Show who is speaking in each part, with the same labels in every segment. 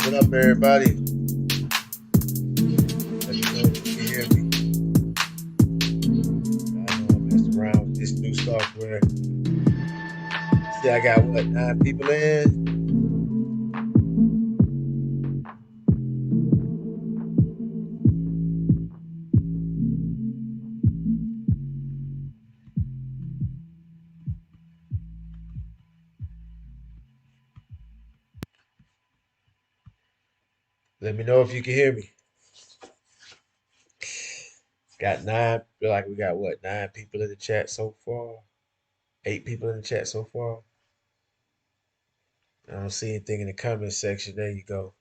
Speaker 1: What up, everybody? Let me know if you can hear me. I know I'm messing around with this new software. See, I got what, 9 people in? Let me know if you can hear me. Got 9, feel like we got what, 9 people in the chat so far? 8 people in the chat so far? I don't see anything in the comment section. There you go.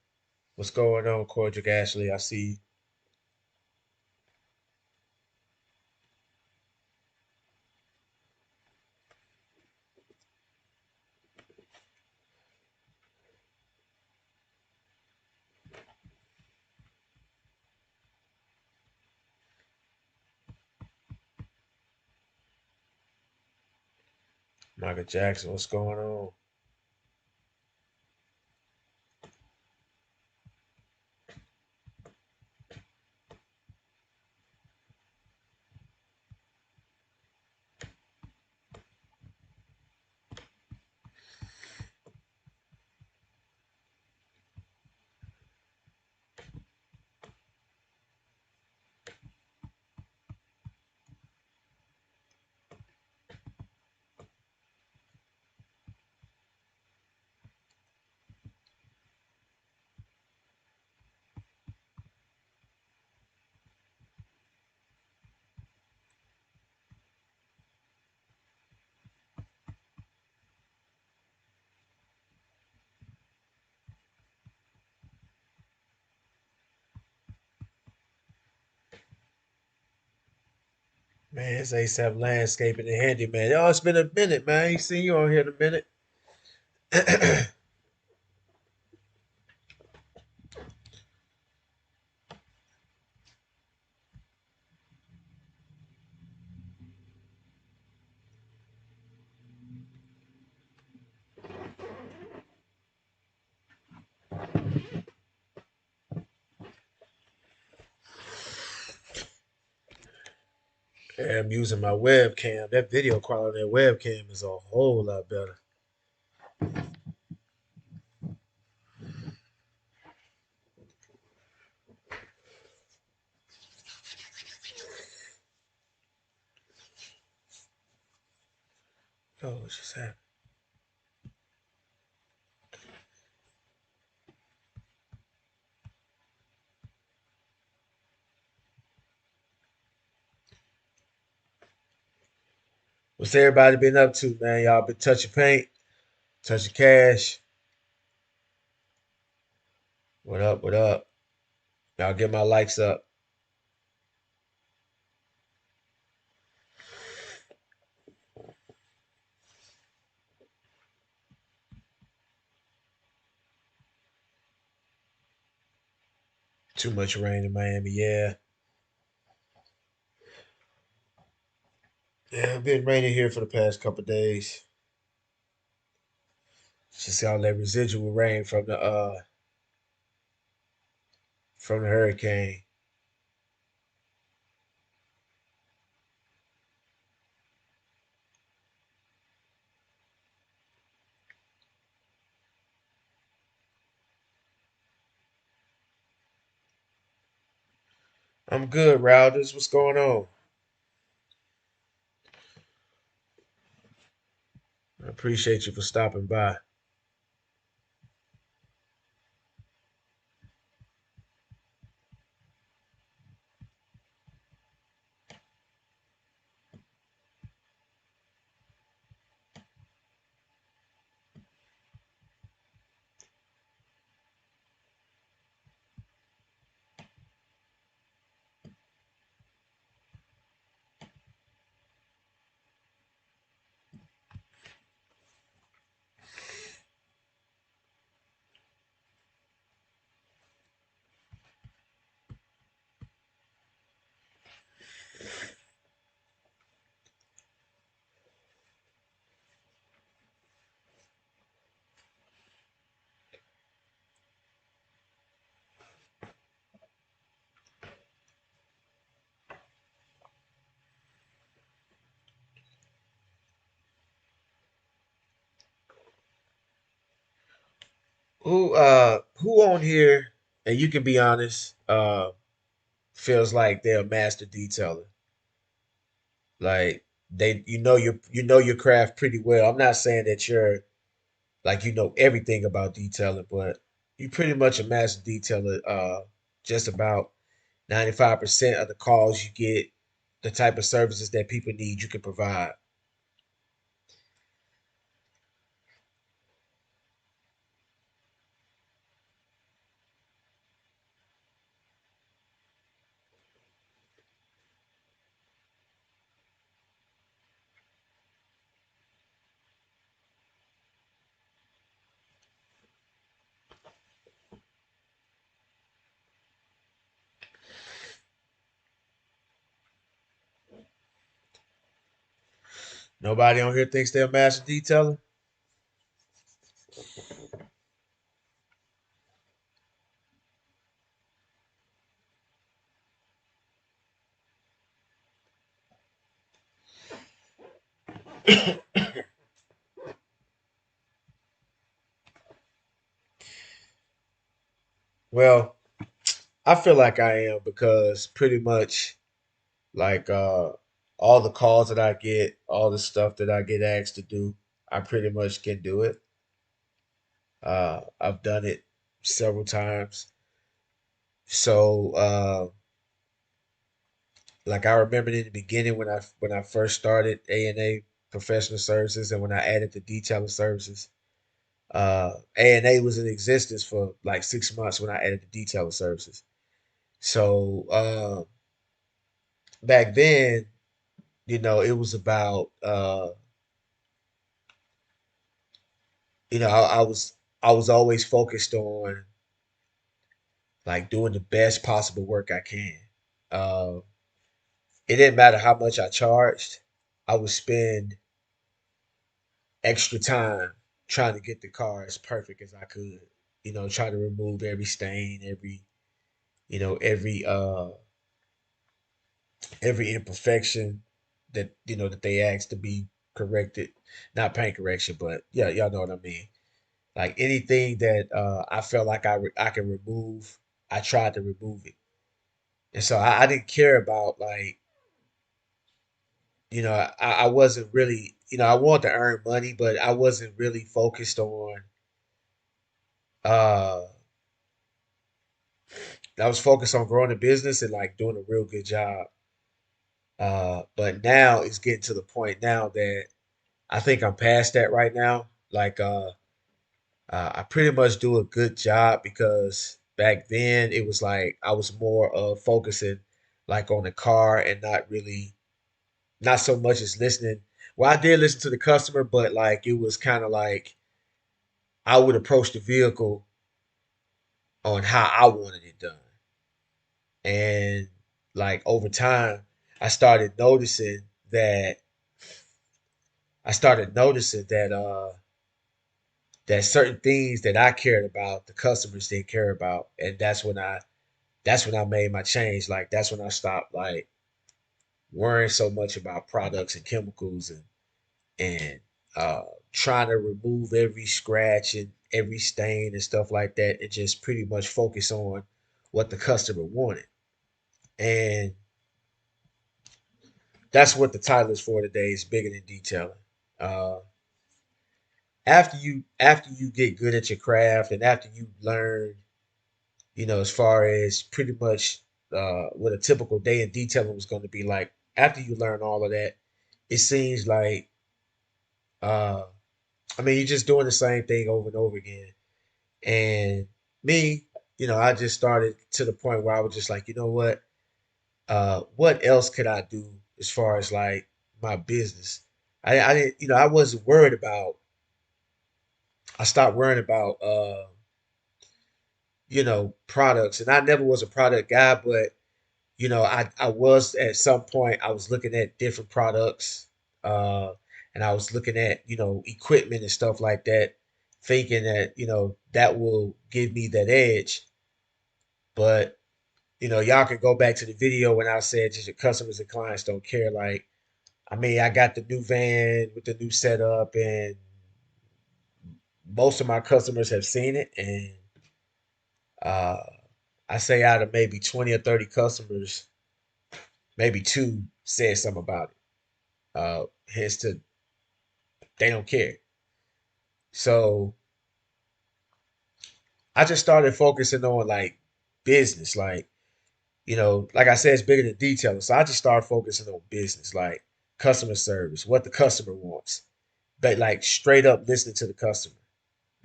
Speaker 1: What's going on, Cordial Ashley? I see you. Michael Jackson, what's going on? Man, it's ASAP Landscaping and Handyman. Oh, it's been a minute, man. I ain't seen you on here in a minute. Yeah, I'm using my webcam. That video quality of that webcam is a whole lot better. Oh, what just happened? What's everybody been up to, man? Y'all been touching paint, touching cash. What up? What up? Y'all get my likes up. Too much rain in Miami. Yeah. Yeah, it's been raining here for the past couple of days. Just all that residual rain from the hurricane. I'm good, Routers. What's going on? I appreciate you for stopping by. Who on here, and you can be honest, feels like they're a master detailer. Like you know your craft pretty well. I'm not saying that you're like you know everything about detailing, but you pretty much a master detailer. Just about 95% of the calls you get, the type of services that people need, you can provide. Nobody on here thinks they're a master detailer. Well, I feel like I am because pretty much like all the calls that I get, all the stuff that I get asked to do, I pretty much can do it. I've done it several times. So like I remember in the beginning when I first started A&A professional services and when I added the detailing services, A&A was in existence for like 6 months when I added the detailing services. So back then it was about I was always focused on like doing the best possible work I can. Uh, it didn't matter how much I charged. I would spend extra time trying to get the car as perfect as I could. Try to remove every stain, you know, every uh every imperfection that they asked to be corrected. Not paint correction, but yeah, y'all know what I mean. Like anything that I felt like I can remove, I tried to remove it. And so I didn't care about like, I wasn't really, I wanted to earn money, but I wasn't really focused on uh I was focused on growing the business and like doing a real good job. But now it's getting to the point now that I think I'm past that right now. Like I pretty much do a good job because back then it was like I was more of focusing like on the car and not so much as listening. Well, I did listen to the customer, but like it was kind of like I would approach the vehicle on how I wanted it done. And like over time, I started noticing that I started noticing that certain things that I cared about, the customers didn't care about, and that's when I made my change. Like that's when I stopped like worrying so much about products and chemicals and uh, trying to remove every scratch and every stain and stuff like that, and just pretty much focus on what the customer wanted. And that's what the title is for today. Is bigger than detailing. Uh, after you get good at your craft and after you learn, as far as pretty much what a typical day in detailing was going to be like. After you learn all of that, it seems like uh, you're just doing the same thing over and over again. And me, I just started to the point where I was just like, you know what else could I do as far as like my business? I didn't, I wasn't worried about. I stopped worrying about, products, and I never was a product guy, but I was at some point I was looking at different products, uh, and I was looking at equipment and stuff like that, thinking that that will give me that edge. But y'all can go back to the video when I said just your customers and clients don't care. Like, I got the new van with the new setup, and most of my customers have seen it, and uh, I say out of maybe 20 or 30 customers, maybe two said something about it. Hence to they don't care. So I just started focusing on like business, like like I said, it's bigger than detailing. So I just started focusing on business, like customer service, what the customer wants, but like straight up listening to the customer.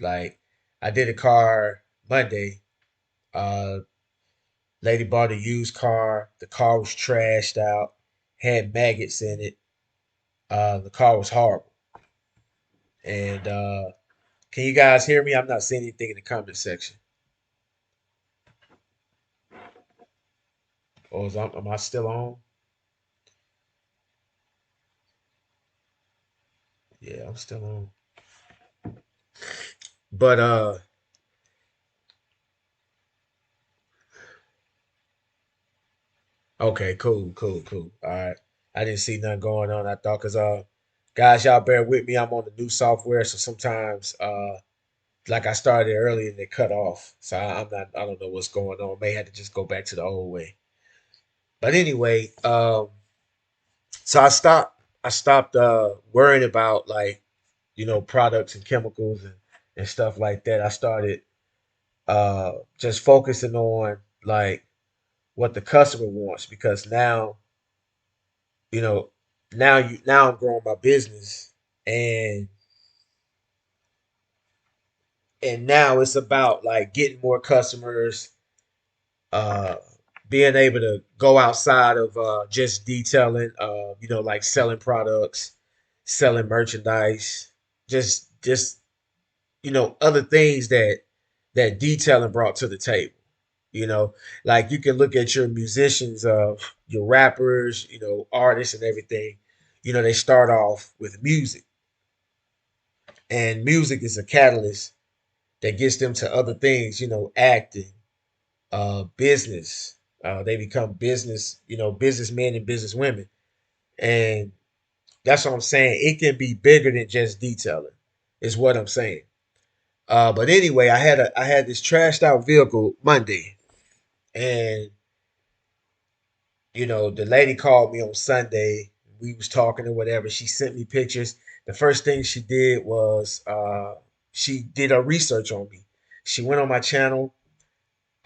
Speaker 1: Like I did a car Monday. Uh, Lady bought a used car. The car was trashed out, had maggots in it. The car was horrible. And can you guys hear me? I'm not seeing anything in the comment section. Or am I still on? Yeah, I'm still on. But okay, cool, cool, cool. All right. I didn't see nothing going on. I thought cause guys, y'all bear with me. I'm on the new software, so sometimes like I started early and it cut off. So I don't know what's going on. May have to just go back to the old way. But anyway, so I stopped worrying about like, products and chemicals and stuff like that. I started just focusing on like what the customer wants because you know, now I'm growing my business and now it's about like getting more customers, uh being able to go outside of just detailing, like selling products, selling merchandise, just other things that detailing brought to the table. You know, like you can look at your musicians, your rappers, artists and everything. They start off with music, and music is a catalyst that gets them to other things. Acting, business. They become businessmen and businesswomen, and that's what I'm saying. It can be bigger than just detailing, is what I'm saying. But anyway, I had this trashed out vehicle Monday, and the lady called me on Sunday. We was talking or whatever. She sent me pictures. The first thing she did was she did her research on me. She went on my channel,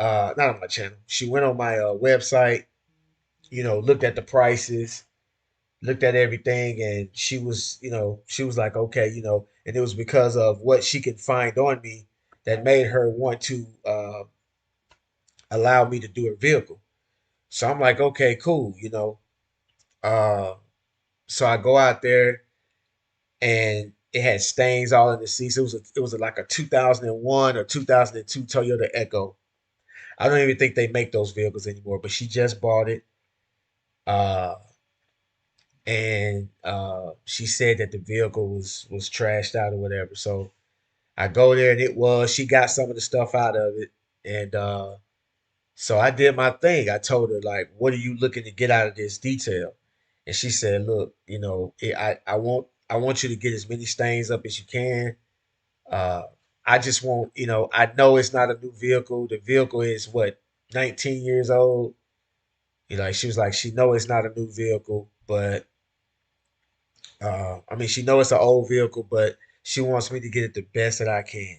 Speaker 1: not on my channel. She went on my website. Looked at the prices, looked at everything, and she was like, okay, and it was because of what she could find on me that made her want to allow me to do her vehicle. So I'm like, okay, cool. Uh, so I go out there, and it had stains all in the seats. It was like a 2001 or 2002 Toyota Echo. I don't even think they make those vehicles anymore, but she just bought it. Uh, and she said that the vehicle was trashed out or whatever. So I go there, and she got some of the stuff out of it, and so I did my thing. I told her, like, what are you looking to get out of this detail? And she said, look, I want you to get as many stains up as you can. Uh, I just want, I know it's not a new vehicle. The vehicle is what, 19 years old. Like she was like, she know it's not a new vehicle, but I mean, she know it's an old vehicle, but she wants me to get it the best that I can.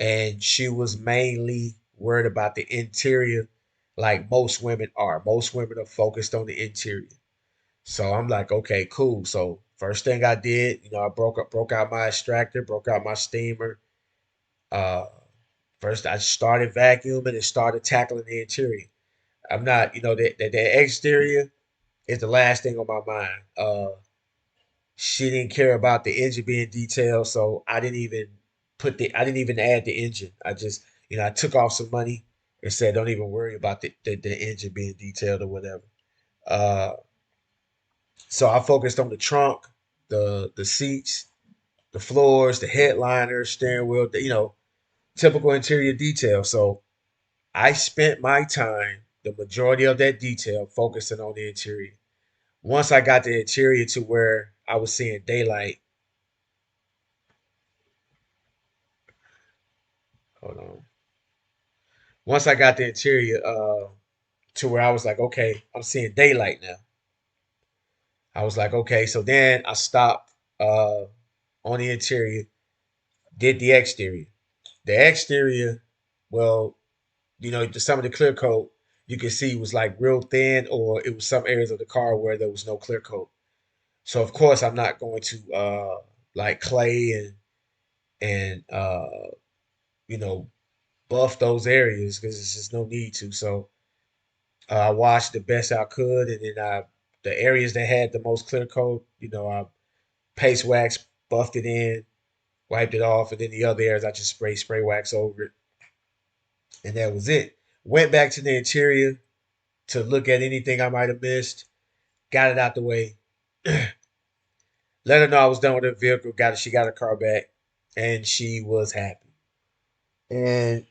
Speaker 1: And she was mainly worried about the interior, like most women are. Most women are focused on the interior. So I'm like, okay, cool. So first thing I did, I broke out my extractor, broke out my steamer. Uh, First I started vacuuming and started tackling the interior. I'm not, the exterior is the last thing on my mind. She didn't care about the engine being detailed, so I didn't even add the engine. I just, I took off some money and said, don't even worry about the engine being detailed or whatever. Uh, so I focused on the trunk, the seats, the floors, the headliner, steering wheel, typical interior detail. So I spent my time, the majority of that detail, focusing on the interior. Once I got the interior to where I was seeing daylight, hold on. Once I got the interior to where I was like, okay, I'm seeing daylight now. I was like, okay, so then I stopped on the interior, did the exterior. The exterior, well, some of the clear coat you could see was like real thin, or it was some areas of the car where there was no clear coat. So of course I'm not going to like clay and you know buff those areas because there's just no need to. So I washed the best I could, and then the areas that had the most clear coat, I paste wax, buffed it in, wiped it off, and then the other areas I just spray wax over it, and that was it. Went back to the interior to look at anything I might have missed, got it out the way, let her know I was done with her vehicle, she got her car back, and she was happy. And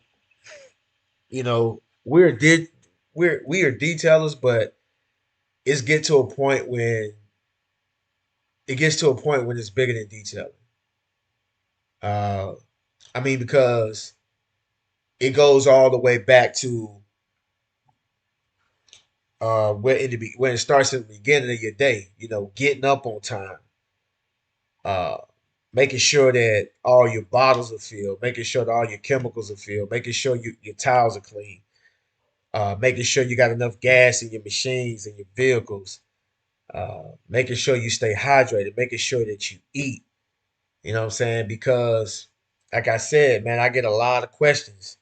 Speaker 1: we're did we are detailers, but it's get to a point when it gets to a point when it's bigger than detailing. Uh, I mean, because it goes all the way back to when it starts at the beginning of your day. Getting up on time, uh, making sure that all your bottles are filled, making sure that all your chemicals are filled, making sure your towels are clean, making sure you got enough gas in your machines and your vehicles, making sure you stay hydrated, making sure that you eat. You know what I'm saying? Because, like I said, man, I get a lot of questions.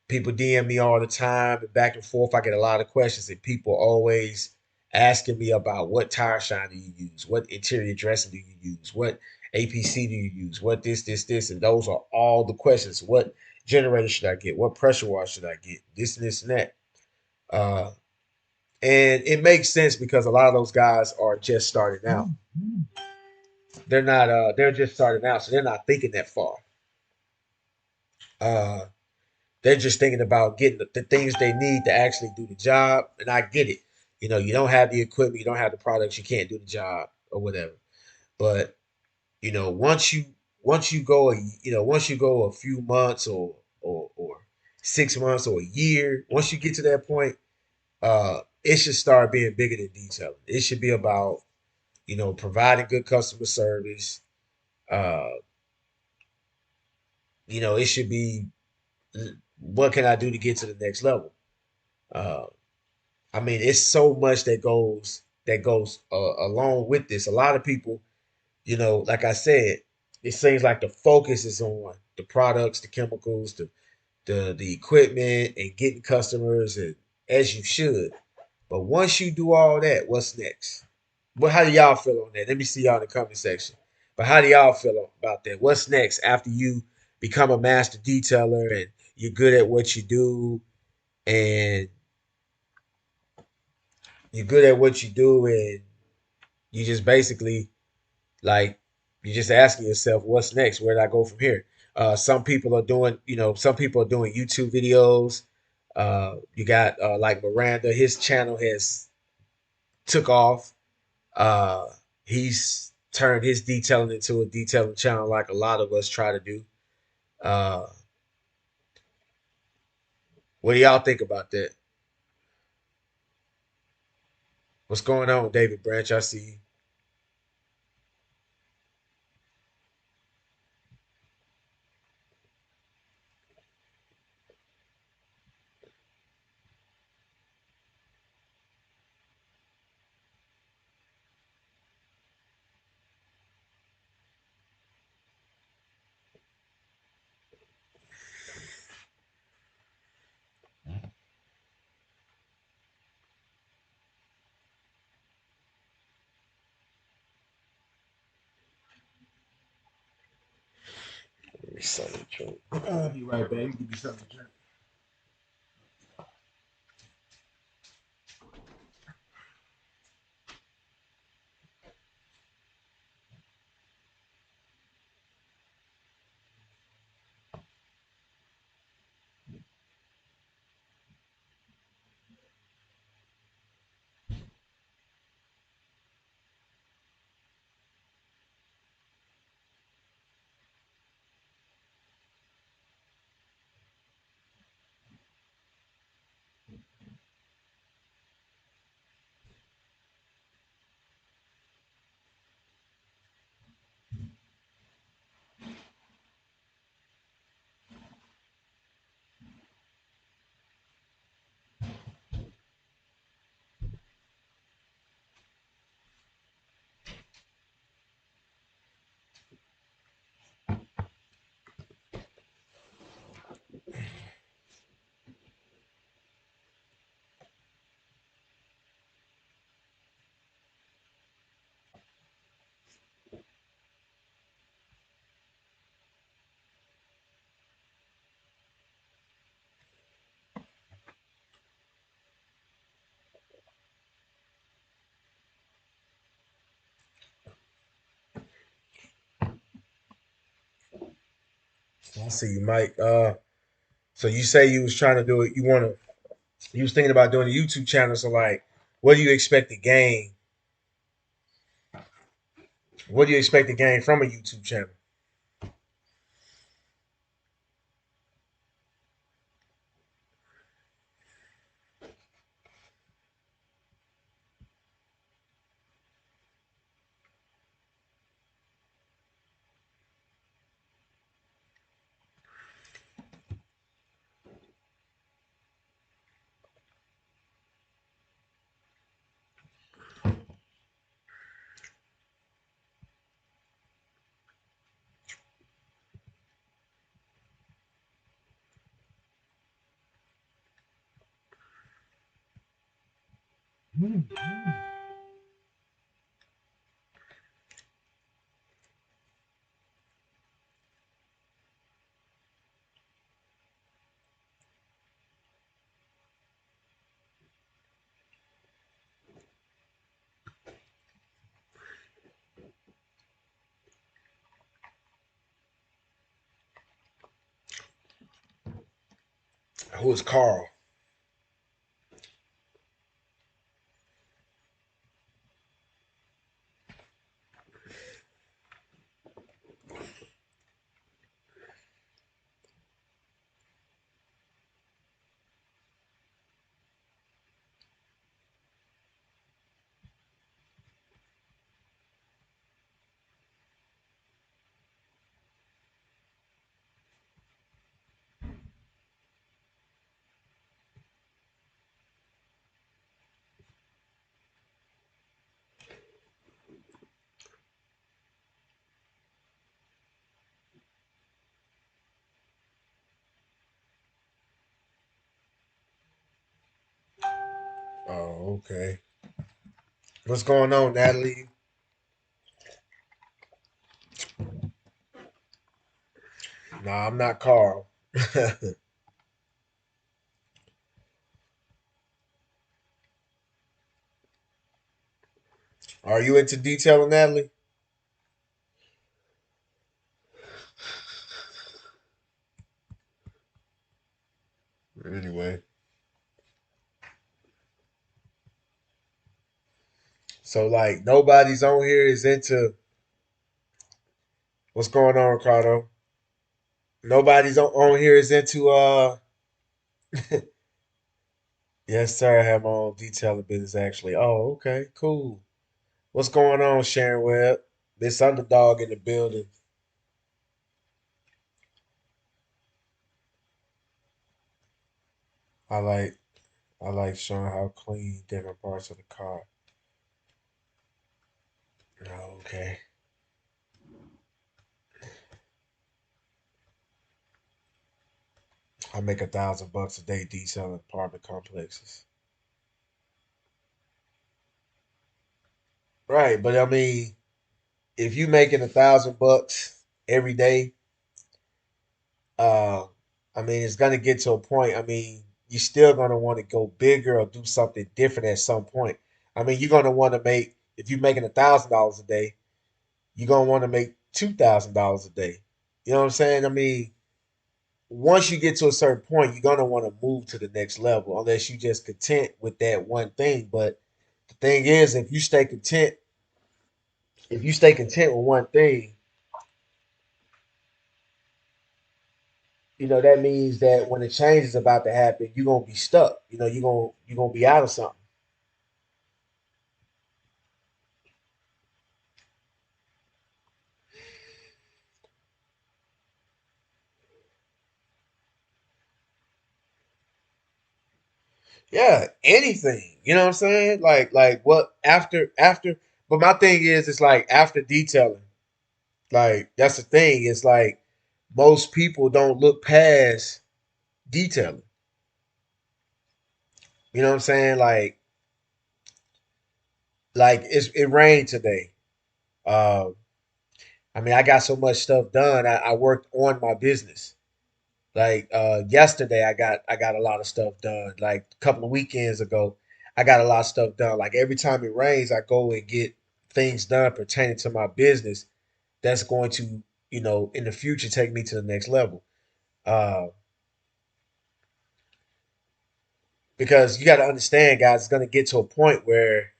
Speaker 1: People DM me all the time and back and forth. I get a lot of questions, and people always asking me about what tire shine do you use, what interior dressing do you use, what APC do you use, what this, and those are all the questions. What generator should I get? What pressure wash should I get? This and this and that. Uh, and it makes sense because a lot of those guys are just starting out. They're not. They're just starting out, so they're not thinking that far. Uh, They're just thinking about getting the things they need to actually do the job. And I get it. You don't have the equipment, you don't have the products, you can't do the job or whatever. But once you go once you go a few months or 6 months or a year, once you get to that point, it should start being bigger than detailing. It should be about providing good customer service. Uh, it should be what can I do to get to the next level. Uh, I mean, it's so much that goes along with this. A lot of people, like I said, it seems like the focus is on the products, the chemicals, the equipment, and getting customers, and as you should. But once you do all that, what's next? Well, how do y'all feel on that? Let me see y'all in the comment section. But how do y'all feel about that? What's next after you become a master detailer and you're good at what you do, and you're good at what you do, and you just basically like you're just asking yourself, what's next? Where do I go from here? Some people are doing YouTube videos. You got like Miranda, his channel has took off. Uh, he's turned his detailing into a detailing channel like a lot of us try to do. Uh, what do y'all think about that? What's going on, David Branch? I see you. Give me something to drink. I'll be right back. Give me something to drink. I see you, Mike. So you say you was trying to do it. You was thinking about doing a YouTube channel. So like, what do you expect to gain? What do you expect to gain from a YouTube channel? Who is Carl? Oh, okay. What's going on, Natalie? Nah, I'm not Carl. Are you into detailing, Natalie? Anyway, so like nobody's on here is into what's going on, Ricardo. Nobody's on here is into yes, sir. I have my own detailing business actually. Oh, okay, cool. What's going on, Sharon Webb? This underdog in the building. I like I like showing how clean different parts of the car. Oh, okay. I make $1,000 a day detailing apartment complexes. Right, but I mean, if you making $1,000 every day, uh, I mean, it's gonna get to a point. I mean, you're still gonna want to go bigger or do something different at some point. I mean, you're gonna want to make if you're making $1,000 a day, you're gonna want to make $2,000 a day. You know what I'm saying? I mean, once you get to a certain point, you're gonna want to move to the next level, unless you just content with that one thing. But the thing is, if you stay content with one thing, that means that when a change is about to happen, you're gonna be stuck. You're gonna be out of something. Yeah, anything. You know what I'm saying? Like what after. But my thing is, it's like after detailing. Like that's the thing. It's like most people don't look past detailing. You know what I'm saying? Like it rained today. Um, I mean, I got so much stuff done. I worked on my business. Like yesterday, I got a lot of stuff done. Like a couple of weekends ago, I got a lot of stuff done. Like every time it rains, I go and get things done pertaining to my business. That's going to, in the future, take me to the next level. Uh, because you got to understand, guys, it's going to get to a point where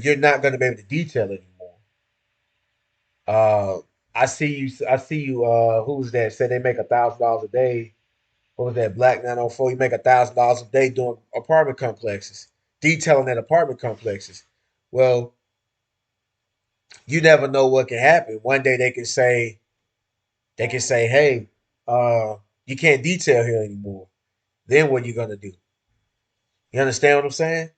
Speaker 1: you're not going to be able to detail anymore. Uh, I see you. I see you. Who's that? Said they make $1,000 a day. What was that? Black 904. You make $1,000 a day doing apartment complexes, detailing at apartment complexes. Well, you never know what can happen. One day they can say, hey, uh, you can't detail here anymore. Then what are you gonna do? You understand what I'm saying?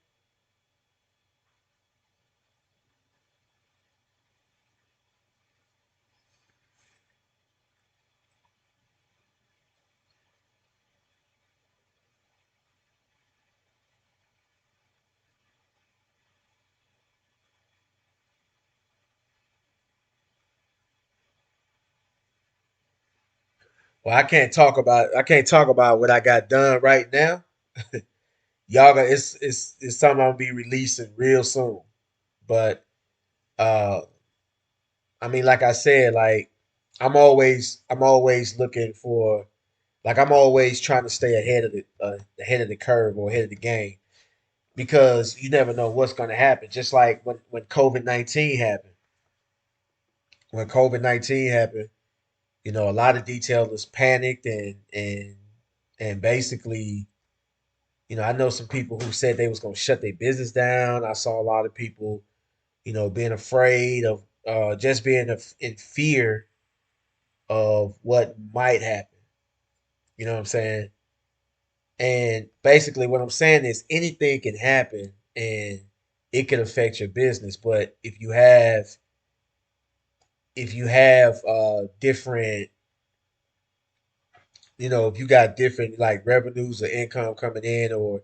Speaker 1: Well, I can't talk about what I got done right now. Y'all got it's something I'm gonna be releasing real soon. But uh I mean, like I said, like I'm always looking for, like I'm always trying to stay ahead of the curve or ahead of the game, because you never know what's going to happen. Just like when COVID-19 happened. When COVID-19 happened, you know, a lot of detailers panicked and basically, you know, I know some people who said they was going to shut their business down. I saw a lot of people, you know, being afraid of just being in fear of what might happen. You know what I'm saying? And basically, what I'm saying is anything can happen and it can affect your business. But if you have different, you know, if you got different like revenues or income coming in, or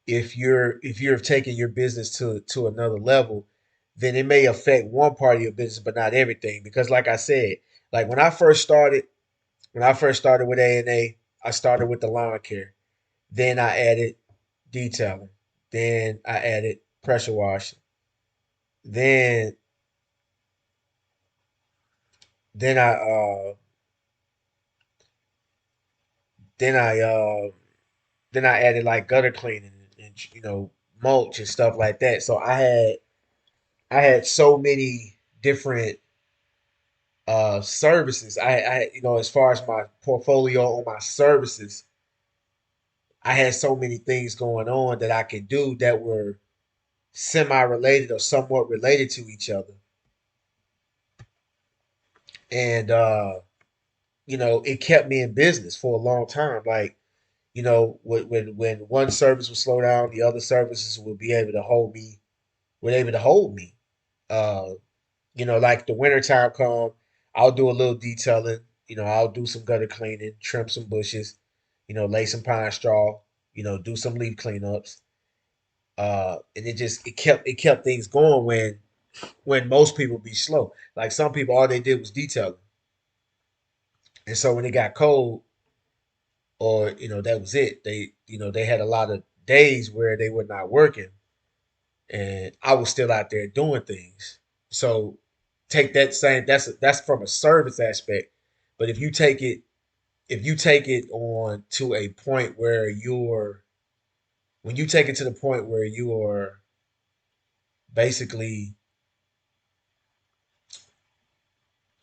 Speaker 1: if you're taking your business to another level, then it may affect one part of your business, but not everything. Because like I said, like when I first started with A&A, I started with the lawn care. Then I added detailing. Then I added pressure washing. Then then I uh then I then I added like gutter cleaning and you know mulch and stuff like that. So I had so many different services. I you know, as far as my portfolio on my services, I had so many things going on that I could do that were semi related or somewhat related to each other. And you know, it kept me in business for a long time. Like, you know, when one service would slow down, the other services would be able to hold me, would able to hold me. Uh, you know, like the winter time come, I'll do a little detailing. You know, I'll do some gutter cleaning, trim some bushes, you know, lay some pine straw, you know, do some leaf cleanups. And it kept things going when most people be slow. Like some people, all they did was detailing, and so when it got cold, or you know, that was it. They, you know, they had a lot of days where they were not working, and I was still out there doing things. So take that same, that's from a service aspect. But if you take it on to a point where you're when you take it to the point where you are basically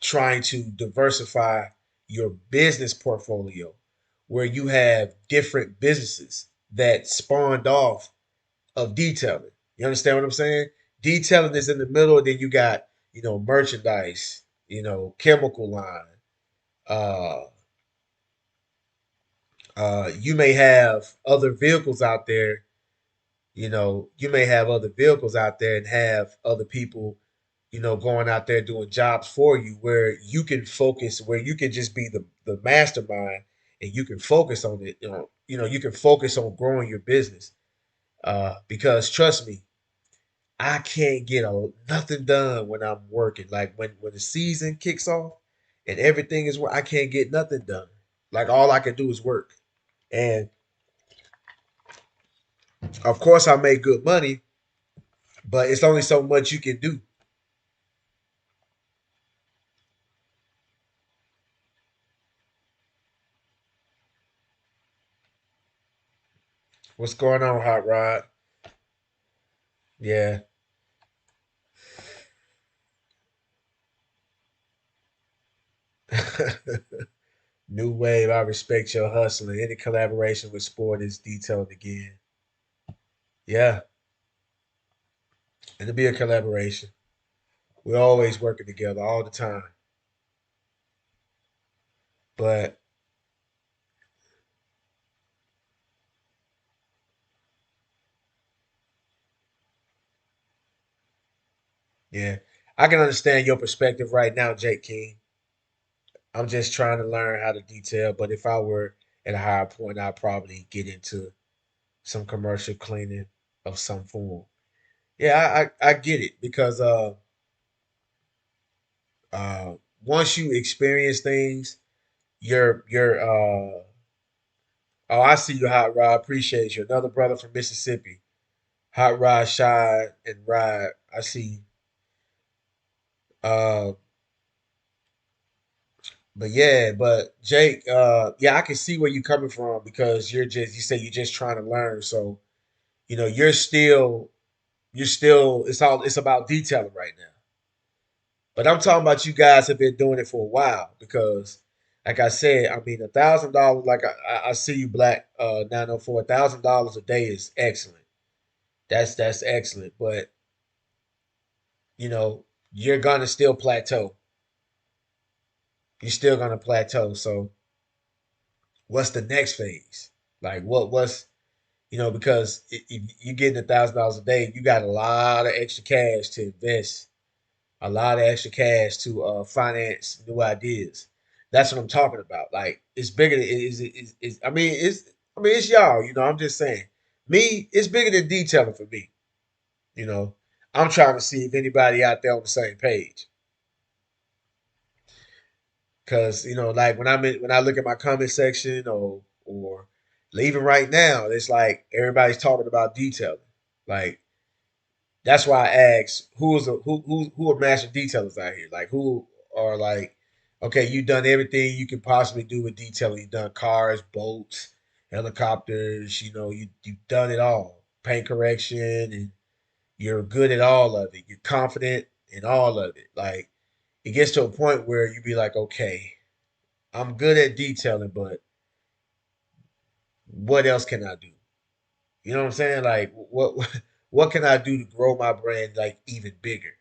Speaker 1: trying to diversify your business portfolio, where you have different businesses that spawned off of detailing. You understand what I'm saying? Detailing is in the middle, and then you got, you know, merchandise, you know, chemical line. Uh, you may have other vehicles out there. You know, you may have other vehicles out there and have other people, you know, going out there doing jobs for you, where you can focus, where you can just be the mastermind, and you can focus on it. You know, you can focus on growing your business. Because trust me, I can't get nothing done when I'm working. Like when the season kicks off and everything is I can't get nothing done. Like all I can do is work. And of course I make good money, but it's only so much you can do. What's going on, Hot Rod? Yeah. New wave. I respect your hustling. Any collaboration with sport is detailed again. Yeah, it'll be a collaboration. We're always working together all the time. But yeah, I can understand your perspective right now, Jake King. I'm just trying to learn how to detail. But if I were at a higher point, I'd probably get into some commercial cleaning of some form. Yeah, I get it, because uh once you experience things, your oh, I see you, Hot Rod. Appreciate you. Another brother from Mississippi. Hot Rod, Shy, and Rod. I see. Uh, but yeah, but Jake, yeah, I can see where you're coming from because you say you're just trying to learn. So, you're still it's about detailing right now. But I'm talking about you guys have been doing it for a while because, like I said, I mean $1,000. Like I see you, Black 904. $1,000 a day is excellent. That's excellent. But you're gonna still plateau. You're still gonna plateau. So what's the next phase? Like because if you're getting $1,000 a day, you got a lot of extra cash to invest, a lot of extra cash to finance new ideas. That's what I'm talking about. Like it's bigger than it's y'all. I'm just saying. Me, it's bigger than detailing for me. You know, I'm trying to see if anybody out there on the same page. Cause like when I look at my comment section or even right now, it's like everybody's talking about detailing. Like that's why I asked who are master detailers out here? Like who are like, okay, you've done everything you can possibly do with detailing. You've done cars, boats, helicopters, you've done it all. Paint correction and you're good at all of it. You're confident in all of it. Like it gets to a point where you be like, okay, I'm good at detailing, but what else can I do? You know what I'm saying? Like what can I do to grow my brand like even bigger?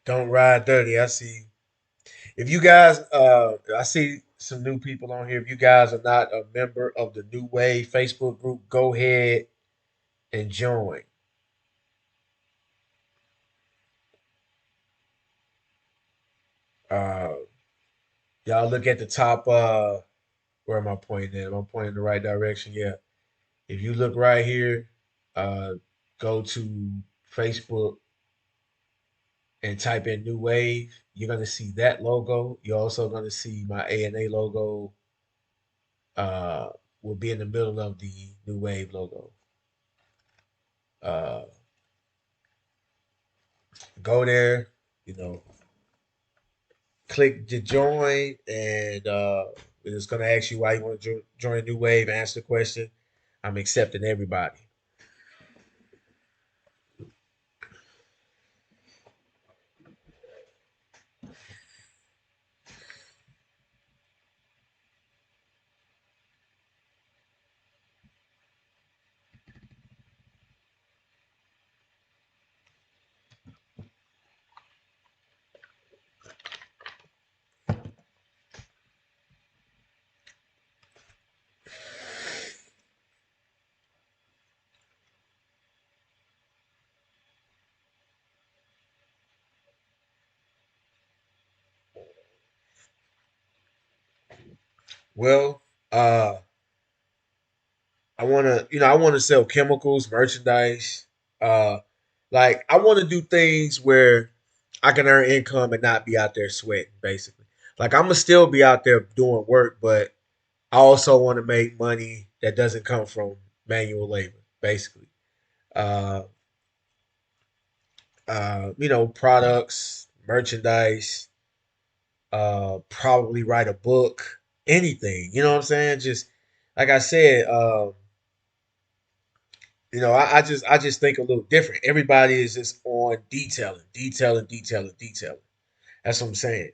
Speaker 1: Don't ride dirty. I see. If you guys, I see some new people on here. If you guys are not a member of the New Wave Facebook group, go ahead and join. Uh, y'all look at the top. Where am I pointing at? Am I pointing in the right direction? Yeah. If you look right here, uh, go to Facebook and type in New Wave. You're gonna see that logo. You're also gonna see my ANA logo. Uh, will be in the middle of the New Wave logo. Uh, go there, you know, click to join, and it's gonna ask you why you want to join New Wave. Answer the question. I'm accepting everybody. Well, uh, I want to sell chemicals, merchandise. Uh, like I want to do things where I can earn income and not be out there sweating. Basically, like I'm gonna still be out there doing work, but I also want to make money that doesn't come from manual labor. Basically, uh, products, merchandise, probably write a book, anything. You know what I'm saying? Just like I said, I just think a little different. Everybody is just on detailing, detailing, detailing, detailing. That's what I'm saying.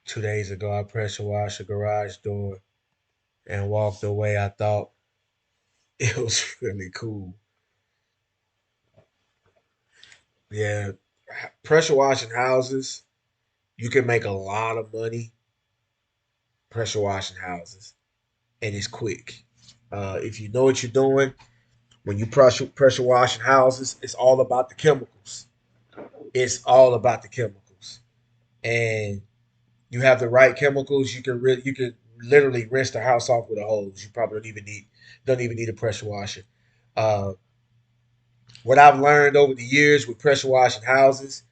Speaker 1: 2 days ago, I pressure washed the garage door and walked away. I thought it was really cool. Yeah, pressure washing houses, you can make a lot of money pressure washing houses, and it's quick. If you know what you're doing, when you pressure washing houses, it's all about the chemicals. It's all about the chemicals, and you have the right chemicals. You can literally rinse the house off with a hose. You probably don't even need a pressure washer. Uh, what I've learned over the years with pressure washing houses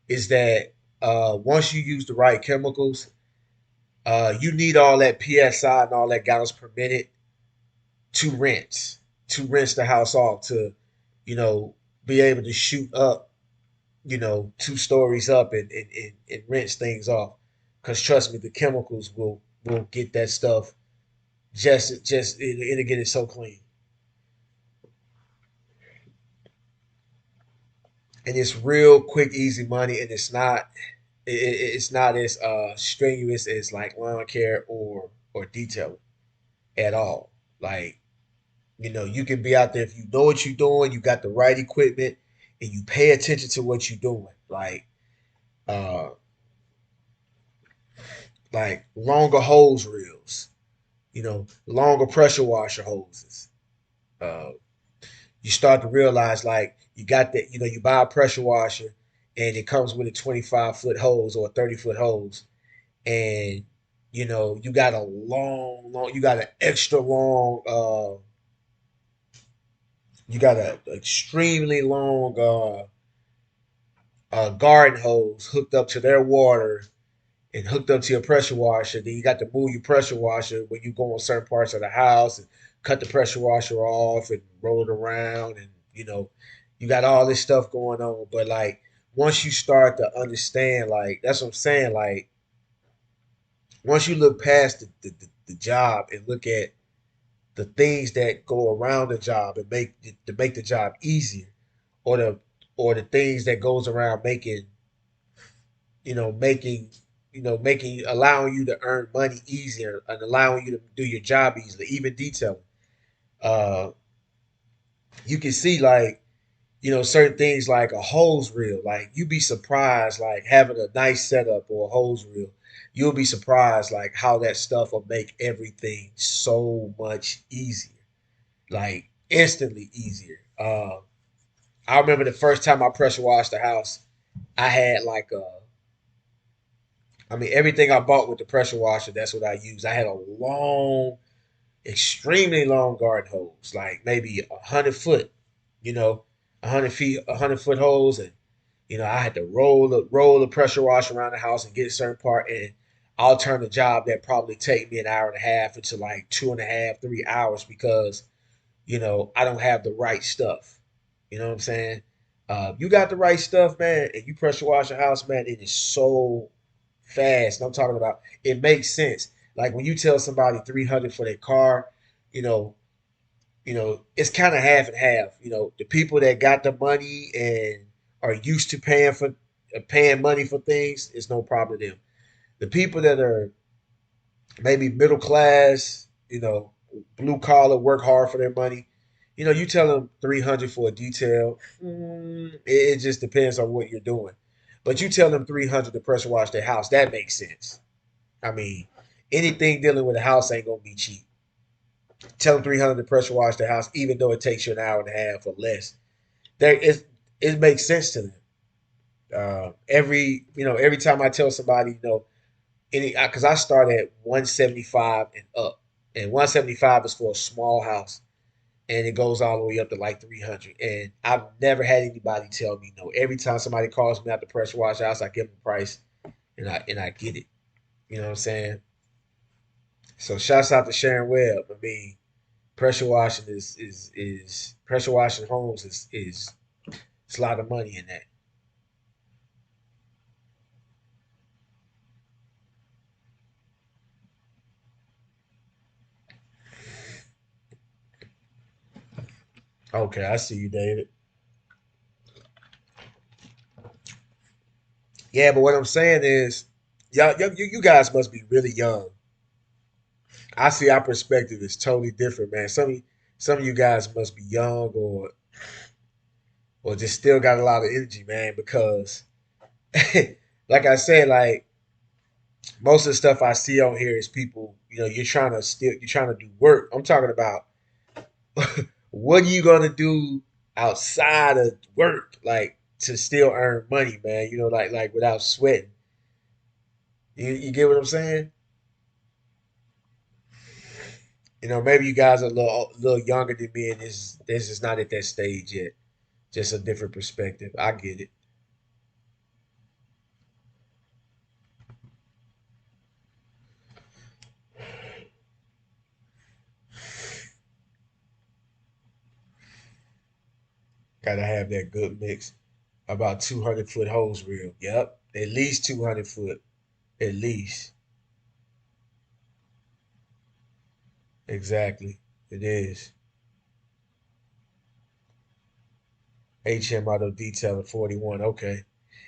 Speaker 1: is that once you use the right chemicals, you need all that psi and all that gallons per minute to rinse the house off to you know be able to shoot up 2 stories up and rinse things off, because trust me, the chemicals will get that stuff, it'll get it so clean, and it's real quick easy money, and it's not as strenuous as like lawn care or detailing at all. Like, you can be out there if you know what you're doing, you got the right equipment, and you pay attention to what you're doing. Uh, like longer hose reels, longer pressure washer hoses. Uh, you start to realize like you got that. You buy a pressure washer, and it comes with a 25-foot hose or a 30-foot hose, and you got a you got an extra long. You got a extremely long garden hose hooked up to their water and hooked up to your pressure washer. Then you got to move your pressure washer when you go on certain parts of the house and cut the pressure washer off and roll it around. And, you got all this stuff going on. But, like, once you start to understand, like, that's what I'm saying. Like, once you look past the job and look at the things that go around the job and make the job easier, or the things that goes around you know, making, allowing you to earn money easier and allowing you to do your job easily, even detailing. Uh, you can see like, certain things like a hose reel. Like you'd be surprised, like having a nice setup or a hose reel. You'll be surprised like how that stuff will make everything so much easier, like instantly easier. I remember the first time I pressure washed the house, I had like everything I bought with the pressure washer, that's what I used. I had a long, extremely long garden hose, like maybe 100 foot, you know, 100 feet, 100 foot hose, and I had to roll the pressure washer around the house and get a certain part, and I'll turn the job that probably take me an hour and a half into like 2.5, 3 hours because I don't have the right stuff. You know what I'm saying? You got the right stuff, man, and you pressure wash your house, man. It is so fast. And I'm talking about it makes sense. Like when you tell somebody 300 for their car, you know, it's kind of half and half. The people that got the money and are used to paying money for things, it's no problem to them. The people that are maybe middle class, blue collar, work hard for their money. You tell them 300 for a detail. It just depends on what you're doing. But you tell them 300 to pressure wash their house. That makes sense. I mean, anything dealing with a house ain't gonna be cheap. Tell them 300 to pressure wash their house, even though it takes you an hour and a half or less. It makes sense to them. Every time I tell somebody, because I start at 175 and up, and 175 is for a small house, and it goes all the way up to like 300. And I've never had anybody tell me no. Every time somebody calls me out to pressure wash house, I give them a price, and I get it. You know what I'm saying? So shouts out to Sharon Webb. I mean, pressure washing is pressure washing homes is it's a lot of money in that. Okay, I see you, David. Yeah, but what I'm saying is, y'all, you guys must be really young. I see our perspective is totally different, man. Some of you guys must be young or just still got a lot of energy, man. Because, like I said, like most of the stuff I see on here is people. You're trying to do work. I'm talking about what are you gonna do outside of work, like to still earn money, man. Like without sweating. You get what I'm saying? Maybe you guys are a little younger than me, and this is not at that stage yet. Just a different perspective. I get it. Gotta have that good mix. About 200-foot hose reel. Yep, at least 200 foot. At least. Exactly. It is. HM auto detail at 41. Okay.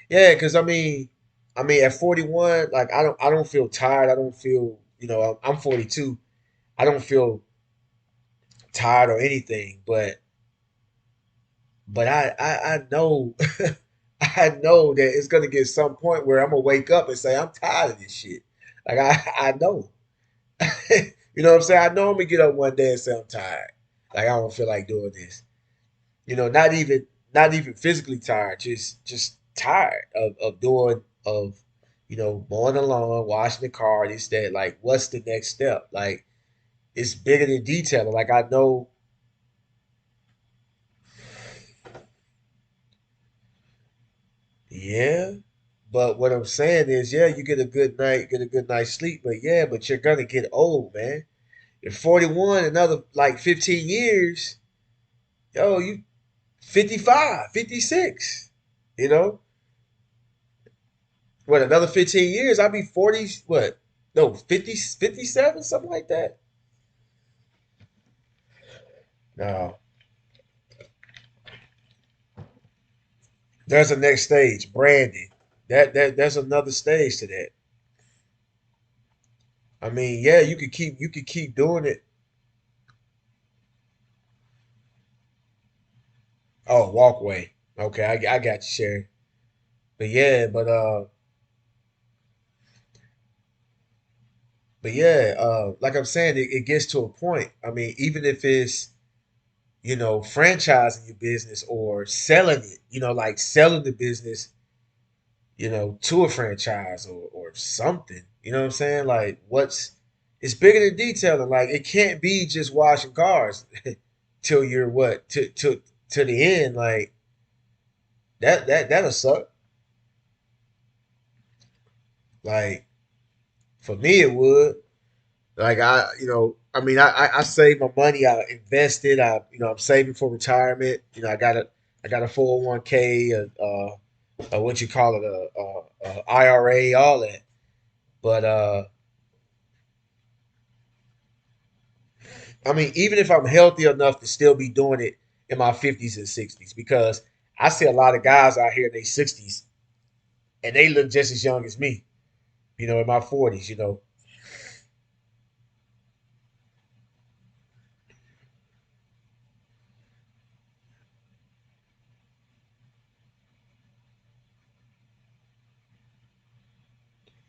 Speaker 1: Yeah, because I mean at 41, like I don't feel tired. I don't feel, I'm 42. I don't feel tired or anything, but I know I know that it's gonna get some point where I'm gonna wake up and say I'm tired of this shit. Like I know. You know what I'm saying? I know I'm gonna get up one day and say I'm tired. Like I don't feel like doing this. Not even physically tired, just tired of doing of mowing the lawn, washing the car, this, that. Like, what's the next step? Like, it's bigger than detailing. Like I know, yeah. But what I'm saying is, yeah, you get a good night's sleep, but yeah, but you're gonna get old, man. You're 41, another like 15 years, yo, you 55, 56. You know, what, another 15 years, I'll be 40, what? No, 50, 57, something like that. No, there's a next stage, branding. There's another stage to that. I mean, yeah, you could keep doing it. Oh, walkway. Okay, I got you, Sherry. But yeah, like I'm saying, it gets to a point. I mean, even if it's franchising your business or selling it, like selling the business, to a franchise or something. You know what I'm saying? Like, it's bigger than detailing. Like, it can't be just washing cars till you're what to the end. Like that'll suck. Like, for me, it would. Like, I mean, I save my money. I invested. I'm saving for retirement. I got a 401k, what you call it, a IRA, all that. But I mean, even if I'm healthy enough to still be doing it in my 50s and 60s, because I see a lot of guys out here in their 60s and they look just as young as me. In my 40s.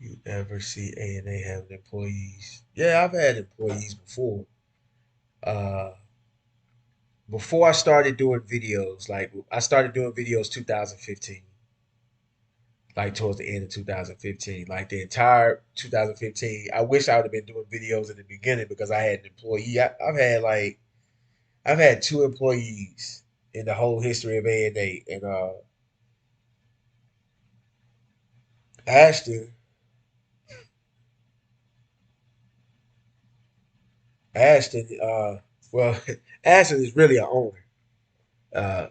Speaker 1: You ever see A&A having employees? Yeah, I've had employees before. Uh, Before I started doing videos, like I started doing videos 2015, like towards the end of 2015, like the entire 2015. I wish I would have been doing videos in the beginning because I had an employee. I've had two employees in the whole history of A&A, and Ashton. Ashton, well, Ashton is really an owner. Uh,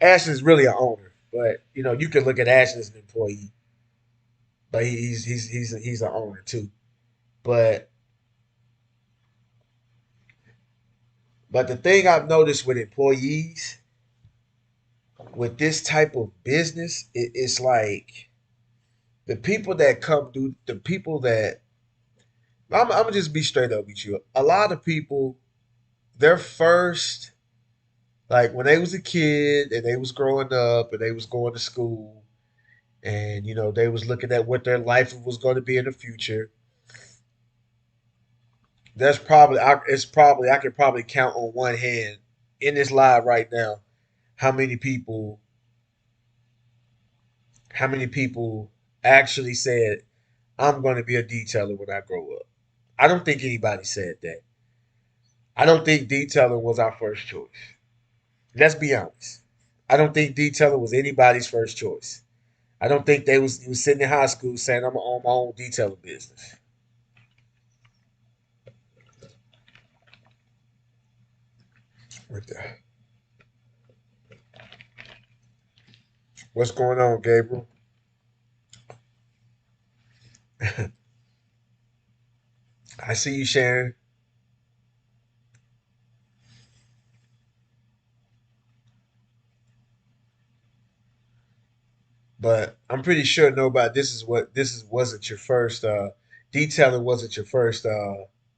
Speaker 1: Ashton is really an owner, but you can look at Ashton as an employee, but he's an owner too. But but the thing I've noticed with employees with this type of business, it's like the people that come through, the people that I'm gonna just be straight up with you. A lot of people, their first, like when they was a kid and they was growing up and they was going to school and they was looking at what their life was going to be in the future. That's probably it's probably I can probably count on one hand in this live right now how many people how many people actually said I'm going to be a detailer when I grow up. I don't think anybody said that. I don't think detailing was our first choice. Let's be honest. I don't think detailing was anybody's first choice. I don't think they was sitting in high school saying I'm gonna own my own detailing business. What the- What's going on, Gabriel? I see you sharing, but I'm pretty sure nobody. This wasn't your first detailing. Wasn't your first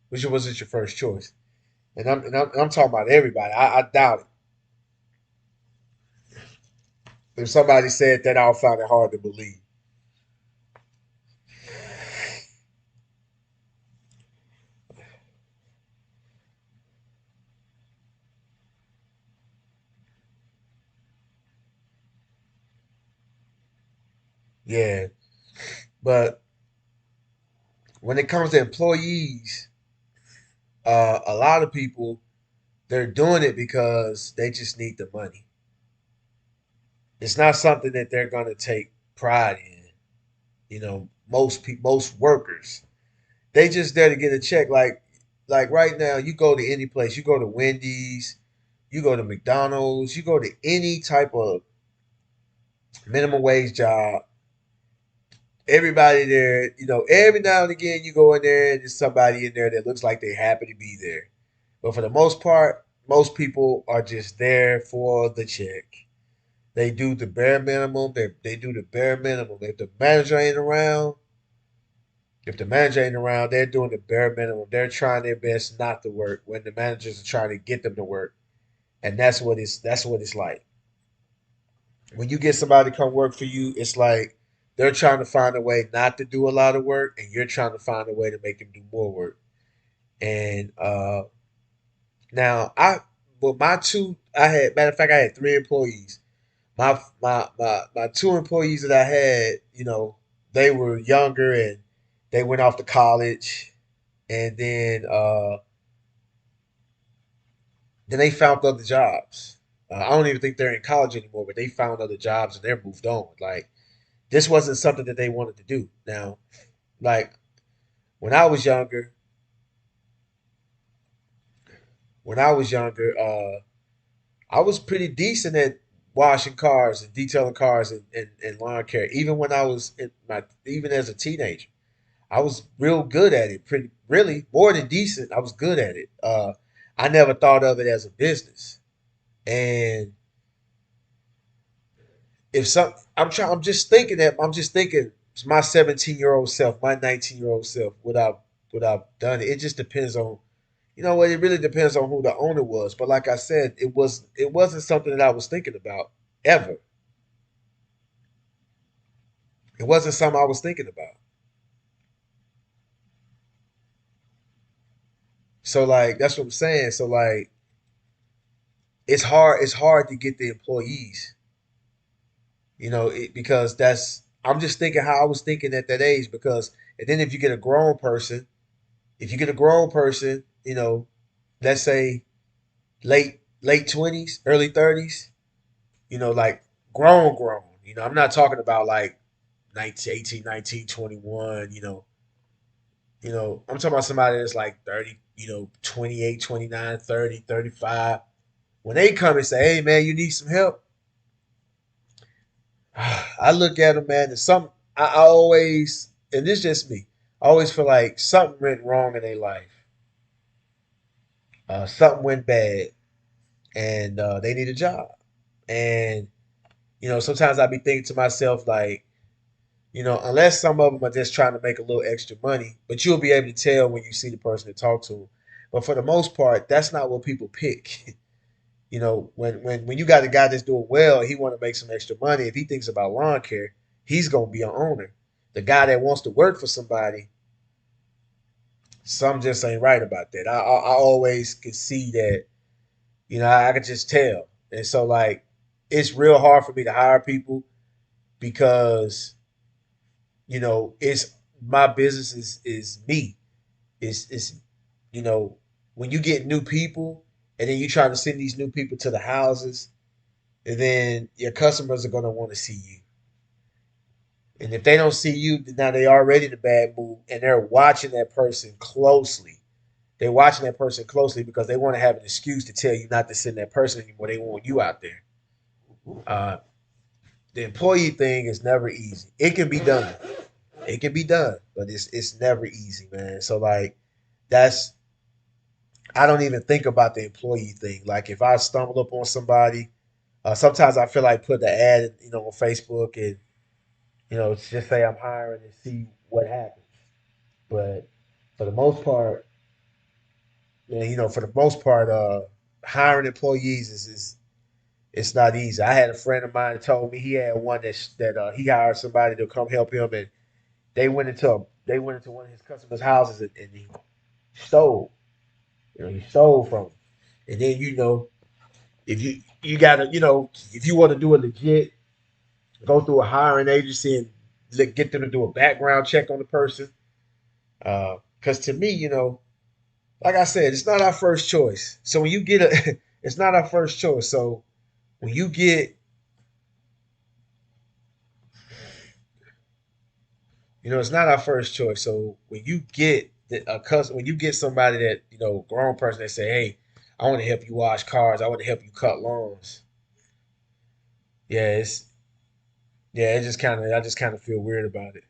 Speaker 1: which wasn't your first choice. And I'm talking about everybody. I doubt it. If somebody said that, I'll find it hard to believe. Yeah, but when it comes to employees, a lot of people they're doing it because they just need the money. It's not something that they're gonna take pride in. Most workers they just there to get a check. Like right now, you go to any place, you go to Wendy's, you go to McDonald's, you go to any type of minimum wage job. Everybody there, every now and again you go in there and there's somebody in there that looks like they're happy to be there. But for the most part, most people are just there for the check. They do the bare minimum. They do the bare minimum. If the manager ain't around, they're doing the bare minimum. They're trying their best not to work when the managers are trying to get them to work. And that's what it's like. When you get somebody to come work for you, it's like they're trying to find a way not to do a lot of work, and you're trying to find a way to make them do more work. And now well, my two, I had matter of fact, I had three employees. My two employees that I had, they were younger and they went off to college, and then they found other jobs. I don't even think they're in college anymore, but they found other jobs and they're moved on. Like this wasn't something that they wanted to do. Now, like when I was younger, when I was younger, I was pretty decent at washing cars and detailing cars and lawn care. Even when I was even as a teenager, I was real good at it. Pretty really more than decent. I was good at it. I never thought of it as a business. And if some, I'm just thinking my 17-year-old self, my 19-year-old self, would I've done it. It just depends on, what, it really depends on who the owner was. But like I said, it wasn't something that I was thinking about ever. It wasn't something I was thinking about. So like that's what I'm saying. So like it's hard to get the employees, because that's I'm just thinking how I was thinking at that age. Because and then if you get a grown person, if you get a grown person, let's say late 20s, early 30s, like grown. I'm not talking about like 19, 18, 19, 21, I'm talking about somebody that's like 30, 28, 29, 30, 35. When they come and say, hey, man, you need some help, I look at them, man, and I always, and this is just me, I always feel like something went wrong in their life. Something went bad, and they need a job. And, sometimes I be thinking to myself, like, unless some of them are just trying to make a little extra money, but you'll be able to tell when you see the person to talk to. But for the most part, that's not what people pick. When you got a guy that's doing well, he want to make some extra money. If he thinks about lawn care, he's gonna be an owner. The guy that wants to work for somebody, some just ain't right about that. I always can see that. I can just tell, and so like, it's real hard for me to hire people because it's my business is me. It's you know when you get new people and then you try to send these new people to the houses, and then your customers are going to want to see you. And if they don't see you, then now they already in a bad mood, and they're watching that person closely. They're watching that person closely because they want to have an excuse to tell you not to send that person anymore. They want you out there. Uh, the employee thing is never easy. It can be done. It can be done, but it's never easy, man. So like, that's I don't even think about the employee thing. Like if I stumble up on somebody, sometimes I feel like put the ad, on Facebook and just say I'm hiring and see what happens. But for the most part, man, for the most part, hiring employees is it's not easy. I had a friend of mine that told me he had one that he hired somebody to come help him, and they went into one of his customers' houses and he stole. He stole from them. And then if you gotta if you want to do it legit, go through a hiring agency and get them to do a background check on the person. Because to me, like I said, it's not our first choice. So when you get it's not our first choice. So when you get, it's not our first choice. So when you get when you get somebody that grown person that say, "Hey, I want to help you wash cars. I want to help you cut lawns." Yeah, it just kind of I just kind of feel weird about it.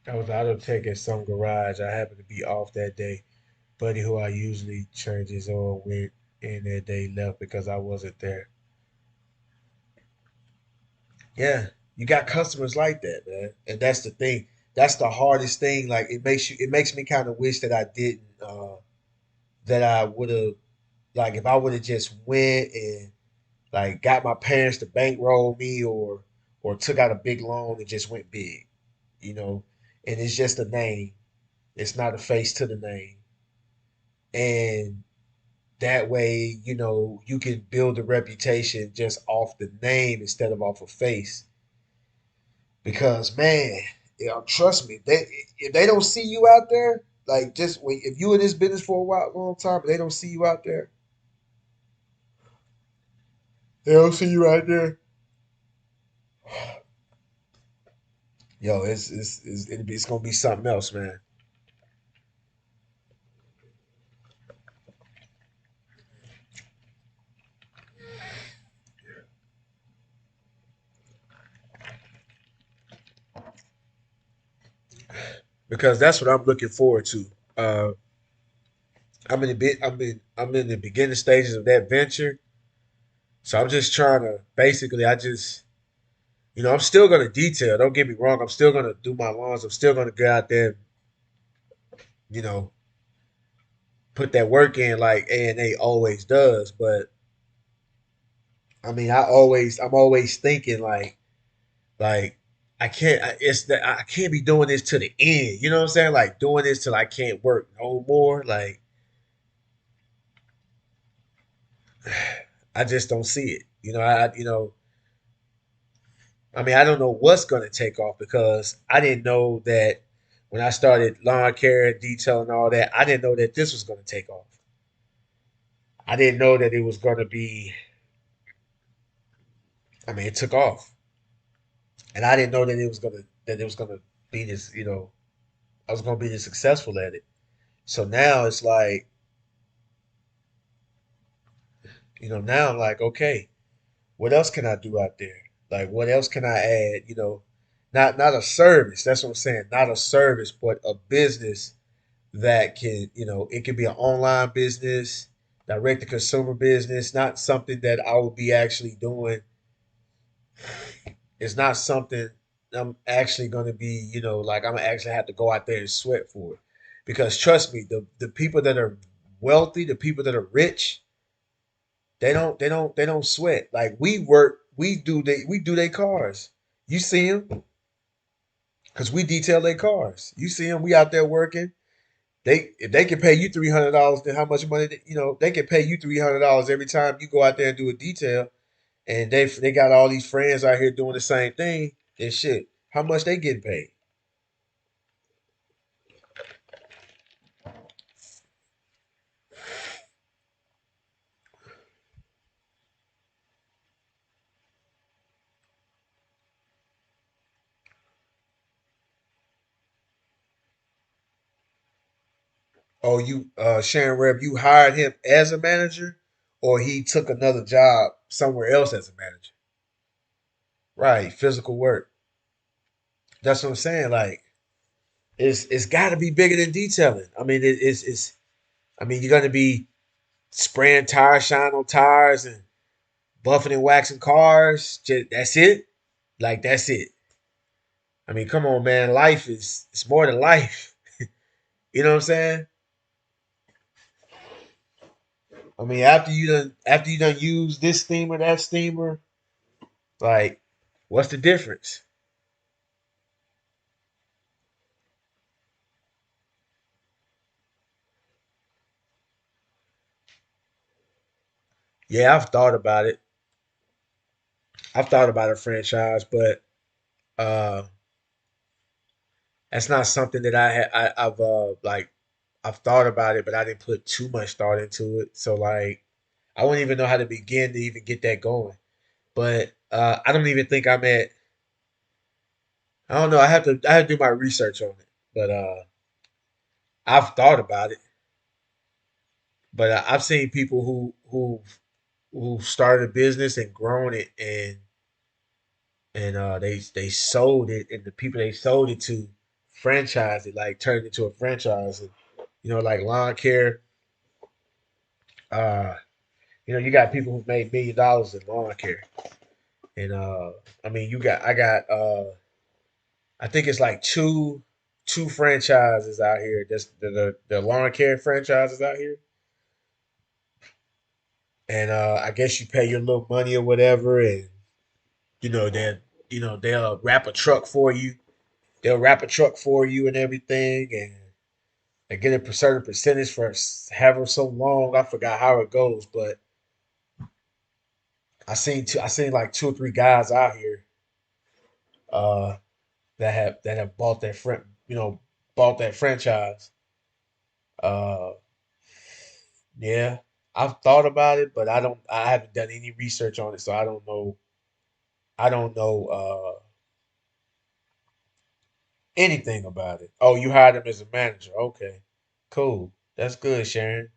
Speaker 1: I was out of tech at some garage. I happened to be off that day. Buddy who I usually change his oil with and that day left because I wasn't there. Yeah, you got customers like that, man. And that's the thing. That's the hardest thing. Like it makes me kind of wish that I didn't that I would have like if I would have just went and like got my parents to bankroll me or took out a big loan and just went big, you know. And it's just a name. It's not a face to the name. And that way, you can build a reputation just off the name instead of off a face. Because man, trust me, if they don't see you out there, like if you in this business for a while, long time, and they don't see you out there, they don't see you out there. Yo, it's gonna be something else, man. because that's what I'm looking forward to. Uh, I'm in the beginning stages of that venture, so I'm just trying to basically I just I'm still gonna detail. Don't get me wrong. I'm still gonna do my lawns. I'm still gonna go out there, and, you know, put that work in like A&A always does. But I mean, I'm always thinking like I can't. It's that I can't be doing this to the end. You know what I'm saying? Like doing this till I can't work no more. Like I just don't see it. I mean, I don't know what's gonna take off because I didn't know that when I started lawn care and detail and all that. I didn't know that this was gonna take off. I didn't know that it was gonna be. I mean, it took off, and I didn't know that it was gonna be this. I was gonna be this successful at it. So now it's like, now I'm like, okay, what else can I do out there? Like, what else can I add? Not a service. That's what I'm saying. Not a service, but a business that can, it can be an online business, direct to consumer business, not something that I will be actually doing. It's not something I'm actually going to be, like I'm gonna actually have to go out there and sweat for it. Because trust me, the people that are wealthy, the people that are rich, they don't sweat. Like we work, we do their cars. You see them because we detail their cars. You see them, we out there working. If they can pay you $300, then how much money? They can pay you $300 every time you go out there and do a detail. And they got all these friends out here doing the same thing. Then shit, how much they getting paid? Oh, you Sharon Reb, you hired him as a manager, or he took another job somewhere else as a manager? Right, physical work. That's what I'm saying. Like it's got to be bigger than detailing. I mean, it's. I mean, you're gonna be spraying tire shine on tires and buffing and waxing cars. That's it. Like that's it. I mean, come on, man. Life is it's more than life. You know what I'm saying? I mean, after you done use this steamer, that steamer, like, what's the difference? Yeah, I've thought about it. I've thought about a franchise, but uh, that's not something that I've like I've thought about it, but I didn't put too much thought into it. So like, I wouldn't even know how to begin to even get that going. But I don't even think I'm at. I don't know. I have to do my research on it. But I've thought about it. But I've seen people who started a business and grown it and they sold it, and the people they sold it to franchised it, like turned it into a franchise. And like lawn care. Uh, you got people who made $1 million in lawn care, and I mean, I got I think it's like two franchises out here. That's the lawn care franchises out here, and I guess you pay your little money or whatever, and they they'll wrap a truck for you. They'll wrap a truck for you and everything, and they get a certain percentage for however so long. I forgot how it goes, but I seen like two or three guys out here uh, that have bought that bought that franchise. Uh, yeah, I've thought about it, but I haven't done any research on it, so I don't know anything about it. Oh, you hired him as a manager? Okay, cool. That's good, Sharon.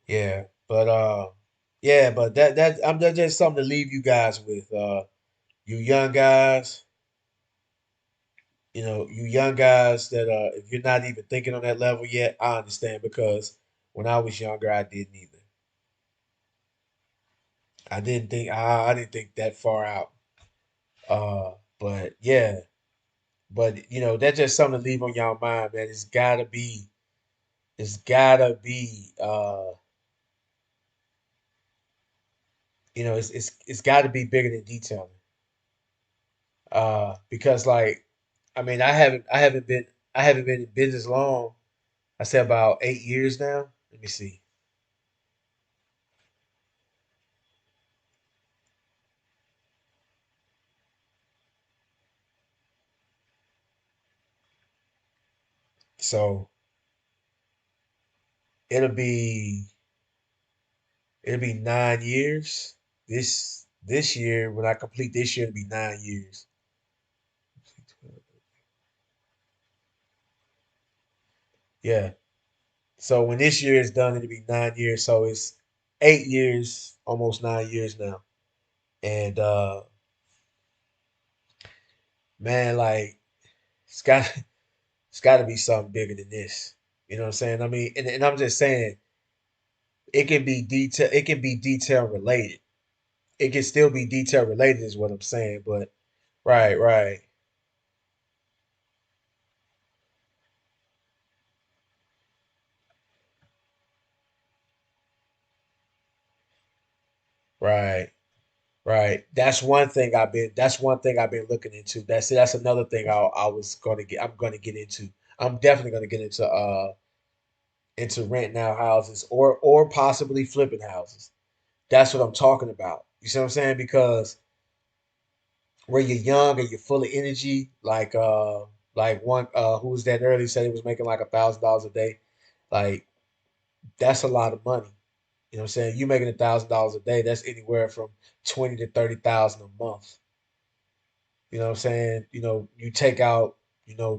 Speaker 1: Yeah, but that's just something to leave you guys with. You young guys, you young guys that if you're not even thinking on that level yet, I understand because when I was younger, I didn't either. I didn't think that far out. But yeah, but that's just something to leave on y'all mind, man. It's gotta be, it's gotta be bigger than detailing. Because like, I mean, I haven't been in business long. I say about 8 years now. Let me see. So it'll be it'll be 9 years. This year, when I complete this year, it'll be 9 years. Yeah. So when this year is done, it'll be 9 years. So it's 8 years, almost 9 years now. And man, like it's got it's got to be something bigger than this. You know what I'm saying? I mean, and I'm just saying it can be detail. It can be detail related. It can still be detail related, is what I'm saying. But right, right, right. Right. That's one thing I've been looking into. That's another thing I was gonna get I'm gonna get into. I'm definitely gonna get into renting out houses or possibly flipping houses. That's what I'm talking about. You see what I'm saying? Because where you're young and you're full of energy, like one who was that earlier said he was making like $1,000 a day. Like that's a lot of money. You know what I'm saying? You making $1,000 a day, that's anywhere from 20 to 30,000 a month. You know what I'm saying? You take out,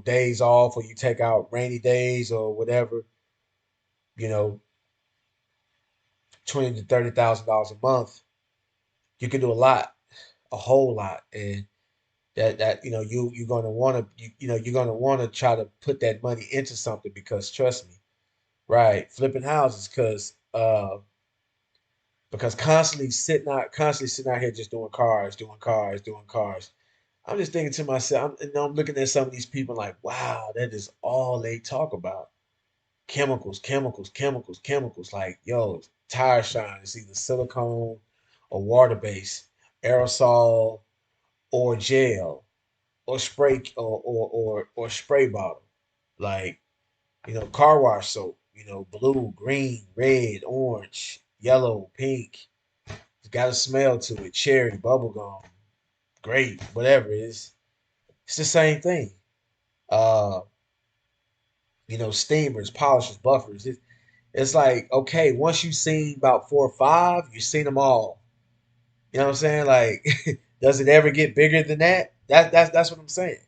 Speaker 1: days off or you take out rainy days or whatever, you know, 20 to $30,000 a month, you can do a lot, a whole lot. And that you're gonna wanna you're gonna wanna try to put that money into something because trust me, right, flipping houses because constantly sitting out here just doing cars, doing cars, doing cars. I'm just thinking to myself, I'm looking at some of these people like, wow, that is all they talk about. Chemicals, chemicals, chemicals, chemicals. Like, yo, tire shine is either silicone or water based, aerosol or gel or spray or spray bottle. Like, car wash soap, blue, green, red, orange, yellow, pink. It's got a smell to it. Cherry, bubblegum, grape, whatever it is. It's the same thing. Uh, steamers, polishers, buffers. It's like, okay, once you've seen about 4 or 5, you've seen them all. You know what I'm saying? Like, does it ever get bigger than that? That's what I'm saying.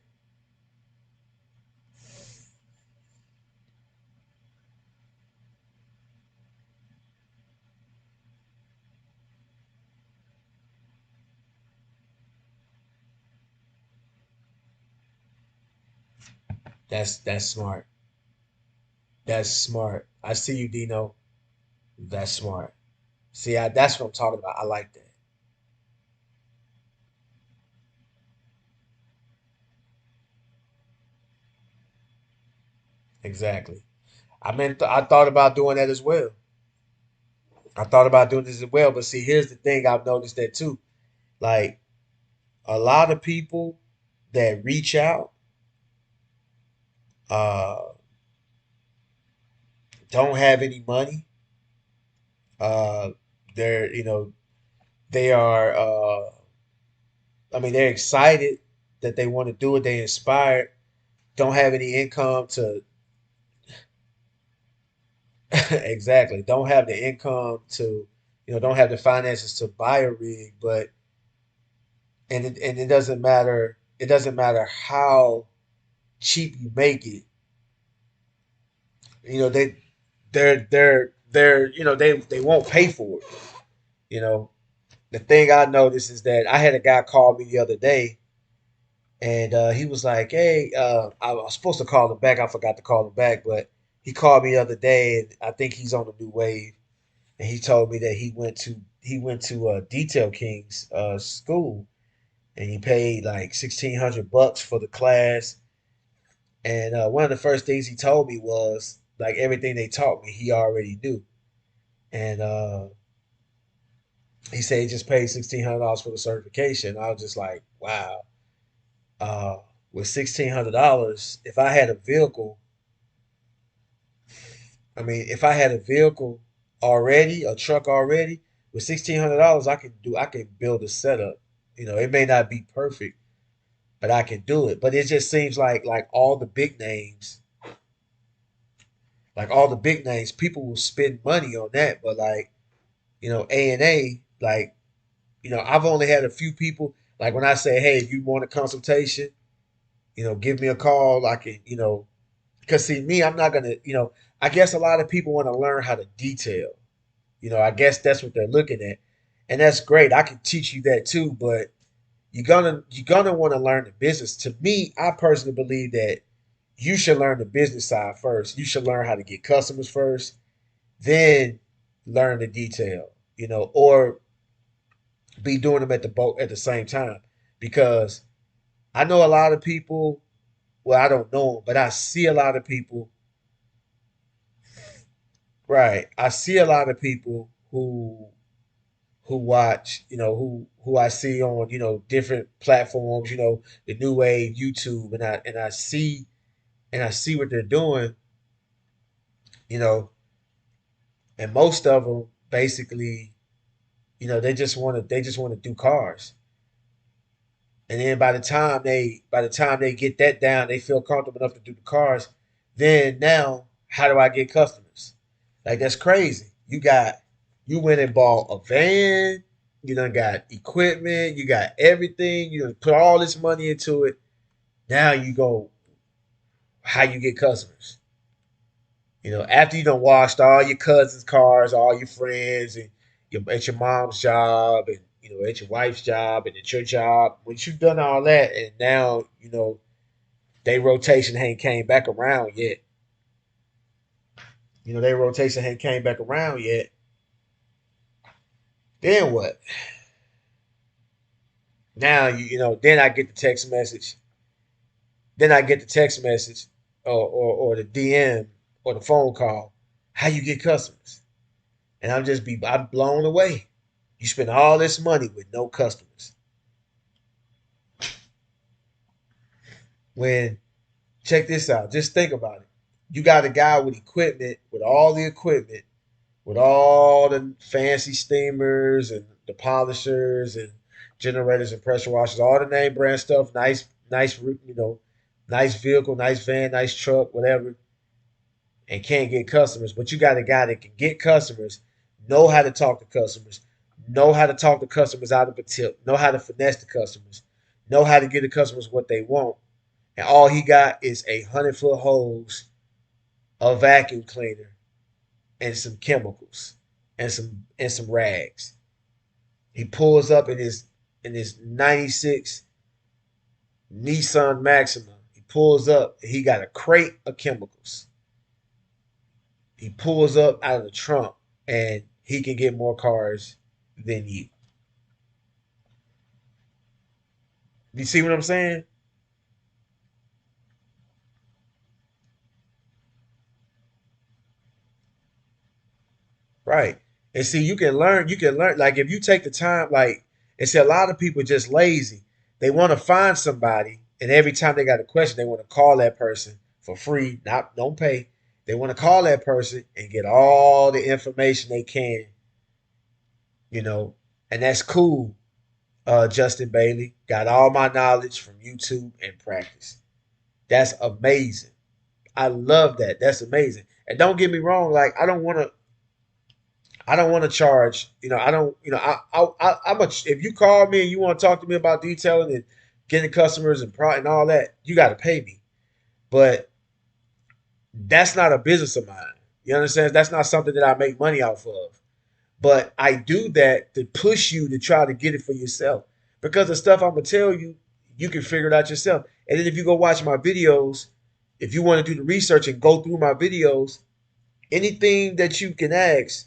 Speaker 1: That's smart. That's smart. I see you, Dino. That's smart. That's what I'm talking about. I like that. Exactly. I thought about doing that as well. I thought about doing this as well. But see, here's the thing. I've noticed that too. Like a lot of people that reach out, uh, don't have any money. Uh, they're they are. I mean, they're excited that they want to do it. They inspired. Don't have any income to exactly. Don't have the income to don't have the finances to buy a rig. But and it doesn't matter. It doesn't matter how cheap you make it. You know they're they won't pay for it. You know The thing I noticed is that I had a guy call me the other day, and he was like, "Hey, I was supposed to call him back. I forgot to call him back, but he called me the other day, and I think he's on a new wave." And he told me that he went to Detail King's school, and he paid like $1,600 for the class. And one of the first things he told me was like everything they taught me, he already knew. And he said he just paid $1,600 for the certification. I was just like, wow. Uh, with $1,600, if I had a vehicle, I mean, if I had a vehicle already, a truck already, with $1,600, I can build a setup. It may not be perfect, but I can do it. But it just seems like all the big names, people will spend money on that. But like A&A, like I've only had a few people. Like when I say, hey, if you want a consultation, give me a call. I can, because see me, I'm not gonna, I guess a lot of people want to learn how to detail. I guess that's what they're looking at, and that's great. I can teach you that too, but you're gonna want to learn the business. To me, I personally believe that you should learn the business side first. You should learn how to get customers first, then learn the detail. Or be doing them at the same time, because I know a lot of people. Well, I don't know them, but I see a lot of people. Right, I see a lot of people who watch, who I see on, different platforms, the new wave, YouTube, and I see what they're doing, you know, and most of them basically, they just want to do cars, and then by the time they get that down, they feel comfortable enough to do the cars. Then now, how do I get customers? Like that's crazy. You went and bought a van. You done got equipment. You got everything. You done put all this money into it. Now you go, how you get customers? After you done washed all your cousins' cars, all your friends, and at your mom's job, and at your wife's job, and at your job. Once you've done all that, and now they rotation ain't came back around yet. They rotation ain't came back around yet. Then what? Now then I get the text message. Then I get the text message, or the DM, or the phone call. How you get customers? And I'm blown away. You spend all this money with no customers. When Check this out. Just think about it. You got a guy with equipment, with all the equipment, with all the fancy steamers and the polishers and generators and pressure washers, all the name brand stuff, nice, nice vehicle, nice van, nice truck, whatever, and can't get customers. But you got a guy that can get customers, know how to talk to customers, know how to talk the customers out of a tip, know how to finesse the customers, know how to get the customers what they want. And all he got is a 100-foot hose, a vacuum cleaner, and some chemicals, and some rags. He pulls up in his '96 Nissan Maxima. He pulls up. He got a crate of chemicals. He pulls up out of the trunk, and he can get more cars than you. You see what I'm saying? Right. And see, you can learn, like if you take the time, like, and see, a lot of people just lazy. They want to find somebody, and every time they got a question, they want to call that person for free, not don't pay. They want to call that person and get all the information they can, you know, and that's cool. Justin Bailey got all my knowledge from YouTube and practice. That's amazing. I love that. That's amazing. And don't get me wrong, like I don't want to charge. I don't. I'm a. If you call me and you want to talk to me about detailing and getting customers and all that, you got to pay me. But that's not a business of mine. You understand? That's not something that I make money off of. But I do that to push you to try to get it for yourself. Because the stuff I'm gonna tell you, you can figure it out yourself. And then if you go watch my videos, if you want to do the research and go through my videos, anything that you can ask,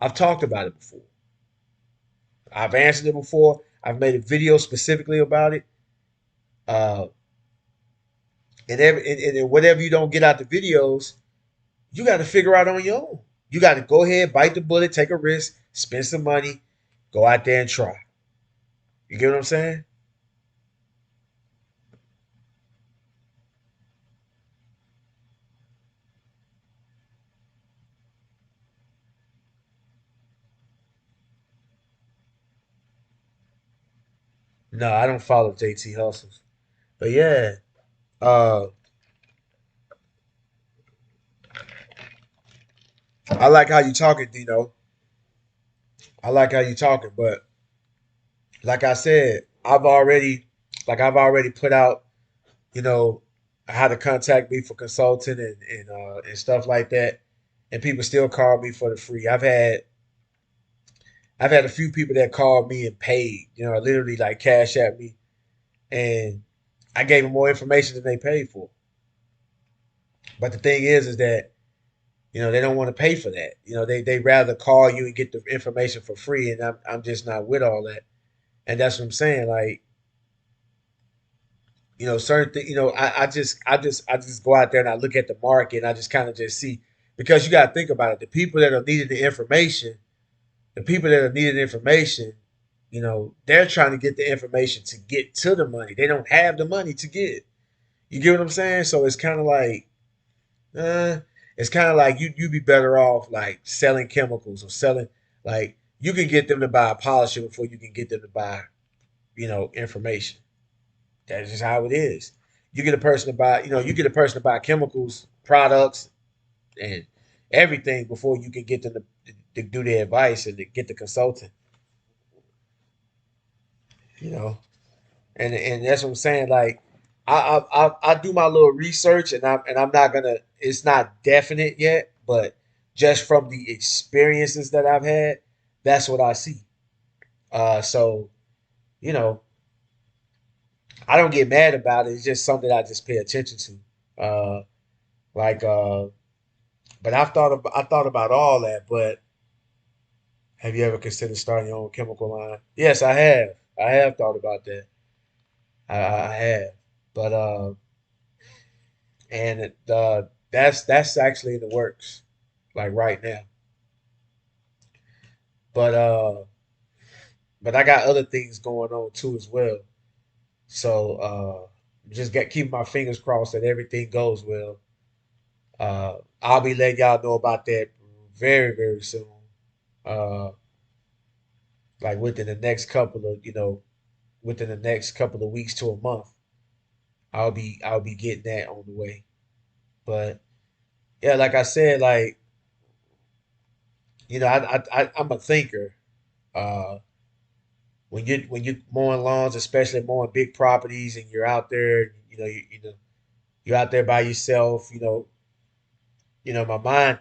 Speaker 1: I've talked about it before. I've answered it before. I've made a video specifically about it. Uh, and whatever you don't get out the videos, you got to figure out on your own. You got to go ahead, bite the bullet, take a risk, spend some money, go out there and try. You get what I'm saying? No, I don't follow JT Hustles. But yeah, uh, I like how you talking, Dino. I like how you talking, but like I said, I've already put out, you know, how to contact me for consulting and stuff like that, and people still call me for the free. I've had a few people that called me and paid, literally like cash at me, and I gave them more information than they paid for. But the thing is that they don't want to pay for that. They rather call you and get the information for free, and I'm just not with all that. And that's what I'm saying. Like, certain things. I just go out there and I look at the market and I just kind of just see, because you got to think about it. The people that are needing the information, the people that are needing information, they're trying to get the information to get to the money. They don't have the money to get. You get what I'm saying? So uh, it's kind of like you be better off like selling chemicals or selling, like, you can get them to buy a polisher before you can get them to buy information. That's just how it is. You get a person to buy chemicals, products, and everything before you can get them to do their advice and to get the consulting. You know, and that's what I'm saying. Like, I do my little research, and I'm not gonna. It's not definite yet, but just from the experiences that I've had, that's what I see. So you know, I don't get mad about it. It's just something I just pay attention to. Like, but I thought about all that. But have you ever considered starting your own chemical line? Yes, I have. I have thought about that. I have, but and that's actually in the works, like right now. But I got other things going on too as well. So just get keep my fingers crossed that everything goes well. I'll be letting y'all know about that very very soon. Uh, like within the next couple of weeks to a month, I'll be getting that on the way. But yeah, like I said, like, I'm a thinker. Uh, when you mowing lawns, especially mowing big properties, and you're out there, you're out there by yourself. My mind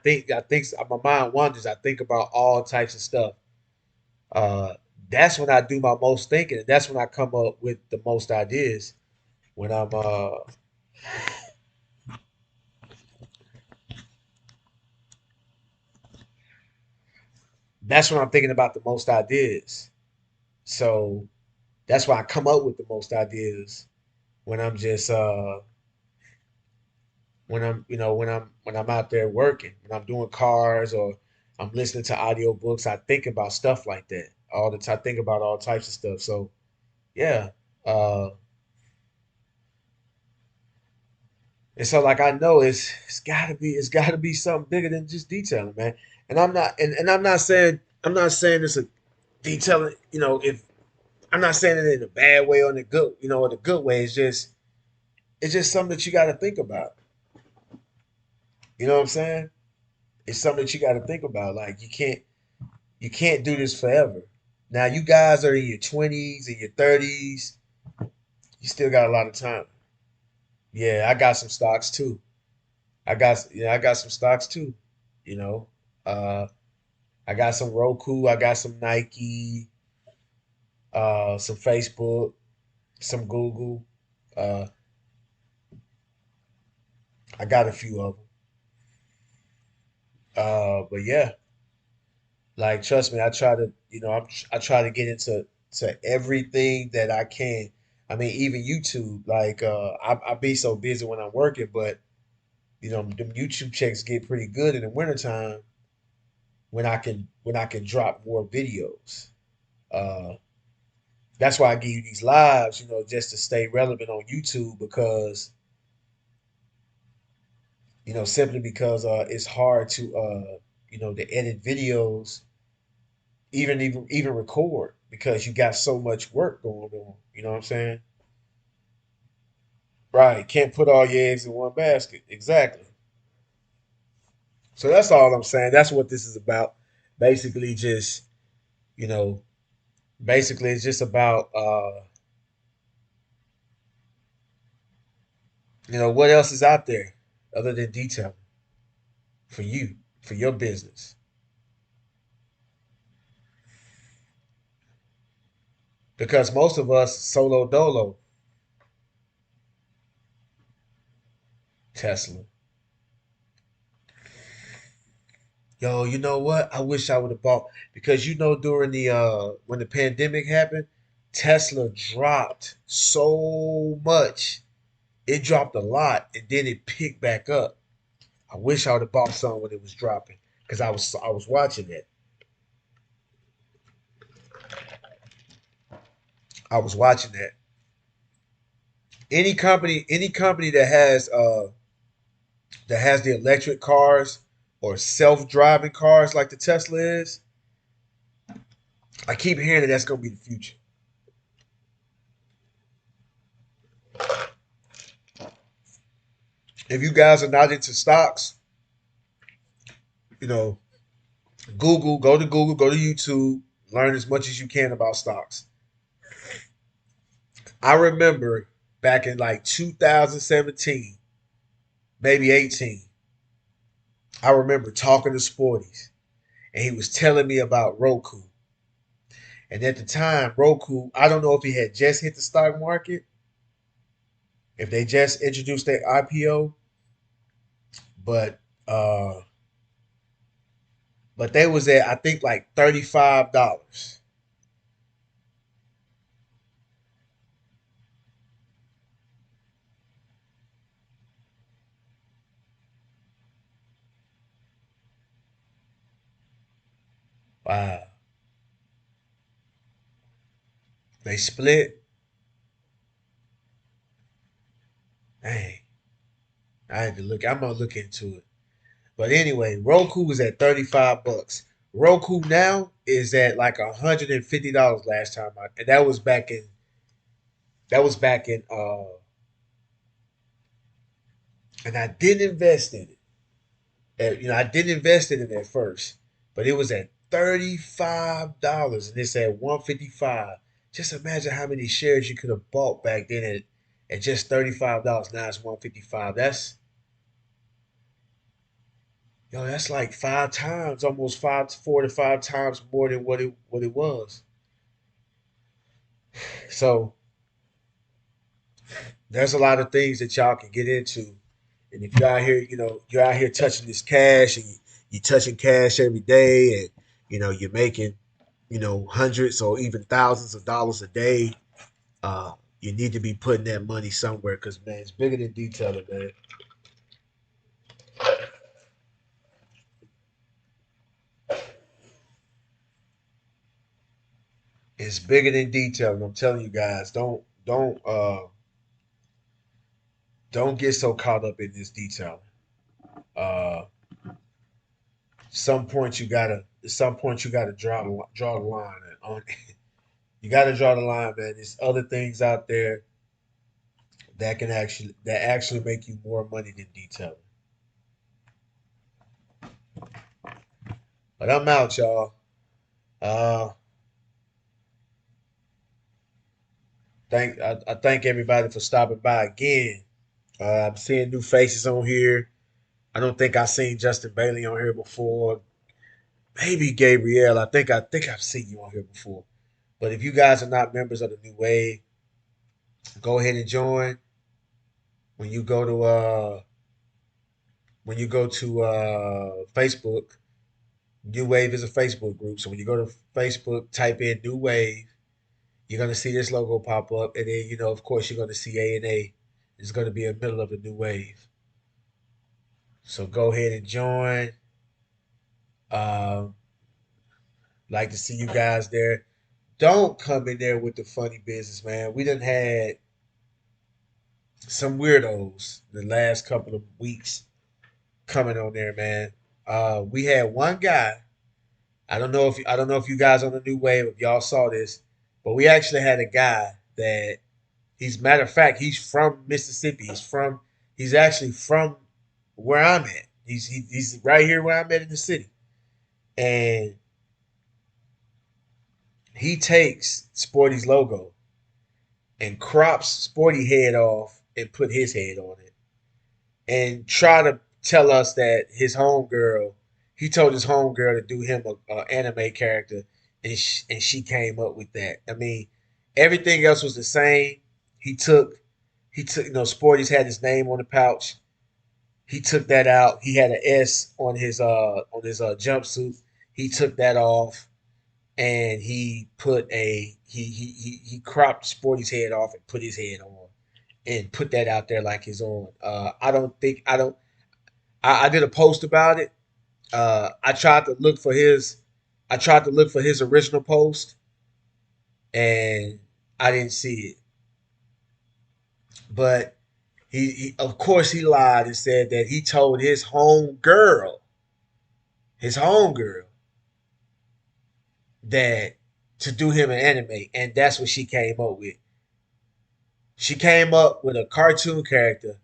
Speaker 1: my mind wanders. I think about all types of stuff. Uh, that's when I do my most thinking, and that's when I come up with the most ideas. When that's when I'm thinking about the most ideas. So that's why I come up with the most ideas when I'm just when I'm out there working, when I'm doing cars or I'm listening to audio books. I think about stuff like that all the time. I think about all types of stuff. So yeah, uh, and so like I know it's gotta be something bigger than just detailing, man. And I'm not saying it's a detailing. If I'm not saying it in a bad way or in a good or the good way. It's just something that you got to think about. You know what I'm saying? It's something that you got to think about. Like, you can't do this forever. Now you guys are in your 20s and your 30s. You still got a lot of time. Yeah, I got some stocks too. I got some stocks too. You know, uh, I got some Roku. I got some Nike, some Facebook, some Google. Uh, I got a few of them. But yeah, like trust me, I try to, I try to get into everything that I can. I mean, even YouTube. Like, I be so busy when I'm working, but them YouTube checks get pretty good in the wintertime when I can drop more videos. Uh, that's why I give you these lives, just to stay relevant on YouTube because simply because it's hard to to edit videos, even record because you got so much work going on. You know what I'm saying? Right. Can't put all your eggs in one basket. Exactly. So that's all I'm saying. That's what this is about. Basically, just you know, basically it's just about what else is out there other than detailing for you, for your business. Because most of us solo dolo Tesla. Yo, you know what? I wish I would have bought because during the when the pandemic happened, Tesla dropped so much. It dropped a lot and then it picked back up. I wish I would have bought some when it was dropping because I was watching it. I was watching that. Any company that has the electric cars or self-driving cars like the Tesla is, I keep hearing that that's going to be the future. If you guys are not into stocks, you know, go to YouTube, learn as much as you can about stocks. I remember back in like 2017, maybe 18, I remember talking to Sporties and he was telling me about Roku. And at the time, Roku, I don't know if he had just hit the stock market, if they just introduced their IPO, but uh they was at I think like $35. Wow. They split. Dang. I had to look. I'm gonna look into it. But anyway, Roku was at $35. Roku now is at like $150 last time and that was back in and I didn't invest in it. I didn't invest in it at first, but it was at $35 and it's at 155. Just imagine how many shares you could have bought back then at just $35. Now it's 155. That's like 5 times, almost 4 to 5 times more than what it was. So there's a lot of things that y'all can get into. And if you're out here, you're out here touching this cash and you're touching cash every day and you're making, hundreds or even thousands of dollars a day, uh, you need to be putting that money somewhere because man, it's bigger than detailing, man. It's bigger than detailing. I'm telling you guys, don't get so caught up in this detailing. Uh, some point you gotta draw the line on. You gotta draw the line, man. There's other things out there that actually make you more money than detailing. But I'm out, y'all. Uh, I thank everybody for stopping by again. I'm seeing new faces on here. I don't think I seen Justin Bailey on here before. maybe Gabrielle. I think I've seen you on here before. But if you guys are not members of the New Wave, go ahead and join. When you go to Facebook, New Wave is a Facebook group. So when you go to Facebook, type in New Wave, you're gonna see this logo pop up, and then of course, you're gonna see A&A. It's gonna be in the middle of the New Wave. So go ahead and join. Um, like to see you guys there. Don't come in there with the funny business, man. We done had some weirdos the last couple of weeks coming on there, man. We had one guy. I don't know if you guys on the New Wave, if y'all saw this, but we actually had a guy that matter of fact, he's from Mississippi. He's actually from where I'm at. He's right here where I'm at in the city. And he takes Sporty's logo and crops Sporty head off and put his head on it. And try to tell us that he told his homegirl to do him a anime character, and she came up with that. I mean, everything else was the same. He took Sporty's had his name on the pouch. He took that out. He had an S on his jumpsuit. He took that off, and he put he cropped Sporty's head off and put his head on, and put that out there like his own. I did a post about it. I tried to look for his original post, and I didn't see it. But he of course he lied and said that he told his home girl that to do him an anime, and that's what she came up with. She came up with a cartoon character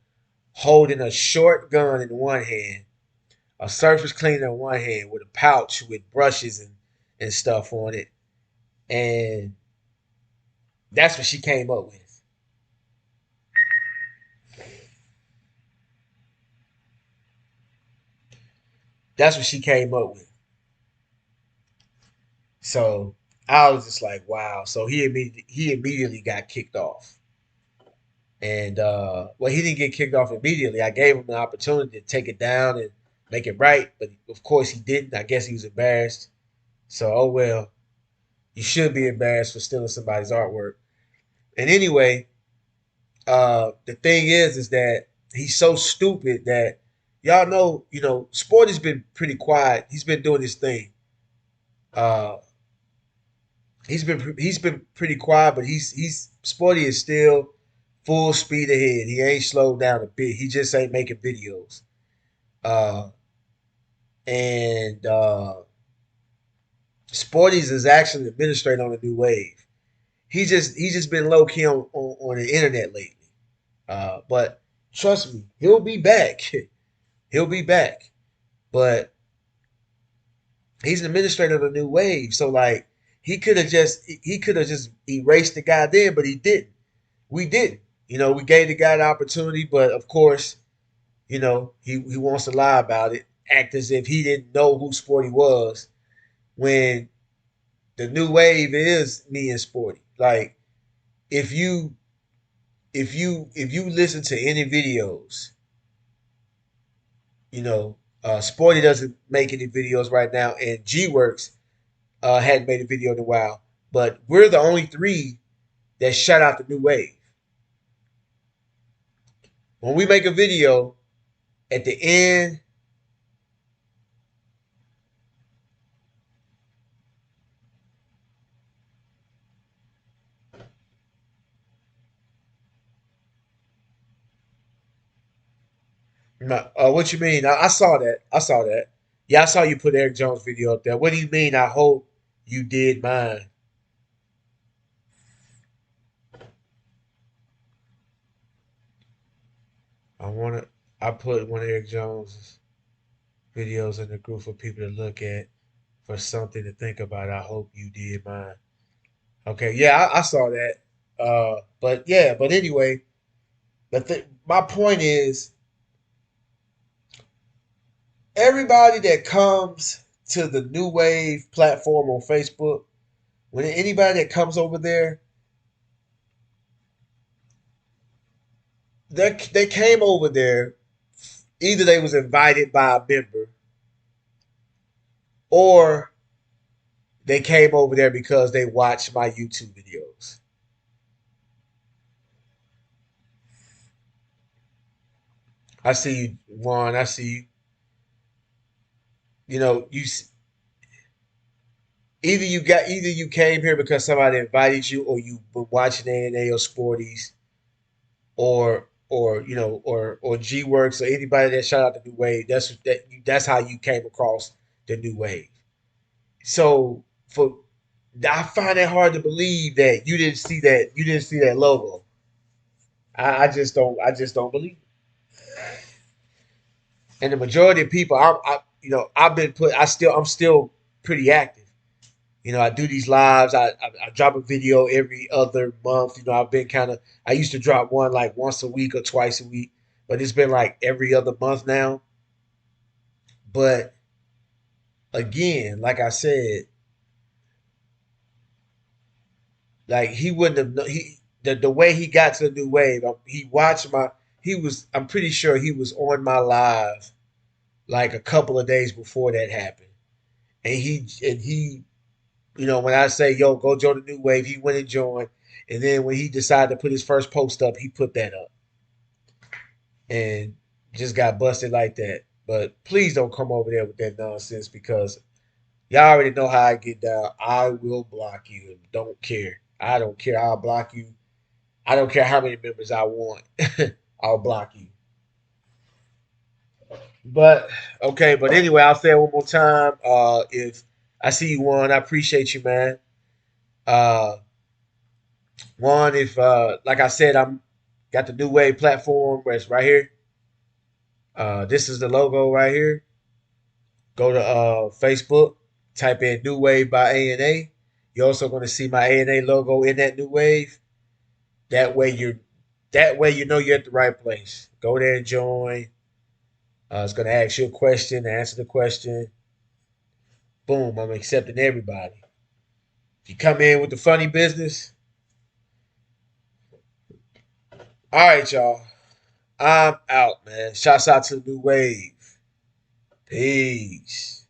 Speaker 1: holding a short gun in one hand, a surface cleaner in one hand, with a pouch with brushes and stuff on it, and that's what she came up with. That's what she came up with. So I was just like, wow. So he immediately got kicked off. And well, he didn't get kicked off immediately. I gave him the opportunity to take it down and make it right, but of course he didn't. I guess he was embarrassed. So oh well, you should be embarrassed for stealing somebody's artwork. And anyway, the thing is that he's so stupid that y'all know, Sport has been pretty quiet. He's been doing his thing. Uh, he's been pretty quiet, but he's Sporty is still full speed ahead. He ain't slowed down a bit. He just ain't making videos. Uh, and Sporty's is actually administrating on a new wave. He's just been low key on the internet lately. But trust me, he'll be back. He'll be back. But he's an administrator of a new wave. So like he could have just erased the guy then, but he didn't. We didn't. We gave the guy the opportunity, but of course, he wants to lie about it, act as if he didn't know who Sporty was when the new wave is me and Sporty. Like if you if you listen to any videos, Sporty doesn't make any videos right now, and G Works hadn't made a video in a while. But we're the only three that shut out the new wave. When we make a video at the end, what you mean? I saw that. I saw that. Yeah, I saw you put Eric Jones video up there. What do you mean? I hope you did mine. I want to. I put one of Eric Jones' videos in the group for people to look at for something to think about. I hope you did mine. Okay, yeah, I saw that. But yeah, but anyway, my point is, everybody that comes to the New Wave platform on Facebook, when anybody that comes over there, they came over there, either they was invited by a member or they came over there because they watched my YouTube videos. I see you, Juan. I see you. You know, either you came here because somebody invited you, or you been watching A&A or Sporties, or or G Works or anybody that shout out the New Wave. That's how you came across the New Wave. So for I find it hard to believe that you didn't see that logo. I just don't believe it. And the majority of people, I've been put. I'm still pretty active. You know, I do these lives. I drop a video every other month. You know, I've been kind of. I used to drop one like once a week or twice a week, but it's been like every other month now. But again, like I said, like he wouldn't have the way he got to the New Wave. He watched my. He was. I'm pretty sure he was on my live like a couple of days before that happened, and he when I say, yo, go join the New Wave, he went and joined. And then when he decided to put his first post up, he put that up and just got busted like that. But please don't come over there with that nonsense because y'all already know how I get down. I will block you and don't care. I don't care. I'll block you. I don't care how many members I want. I'll block you. But okay, but anyway, I'll say it one more time. If I see you, one, I appreciate you, man. Uh, One, if like I said, I'm got the New Wave platform where it's right here. This is the logo right here. Go to Facebook, type in New Wave by A&A. You're also going to see my A&A logo in that New Wave. That way you know you're at the right place. Go there and join. It's going to ask you a question, answer the question. Boom, I'm accepting everybody. If you come in with the funny business, all right, y'all. I'm out, man. Shouts out to the New Wave. Peace.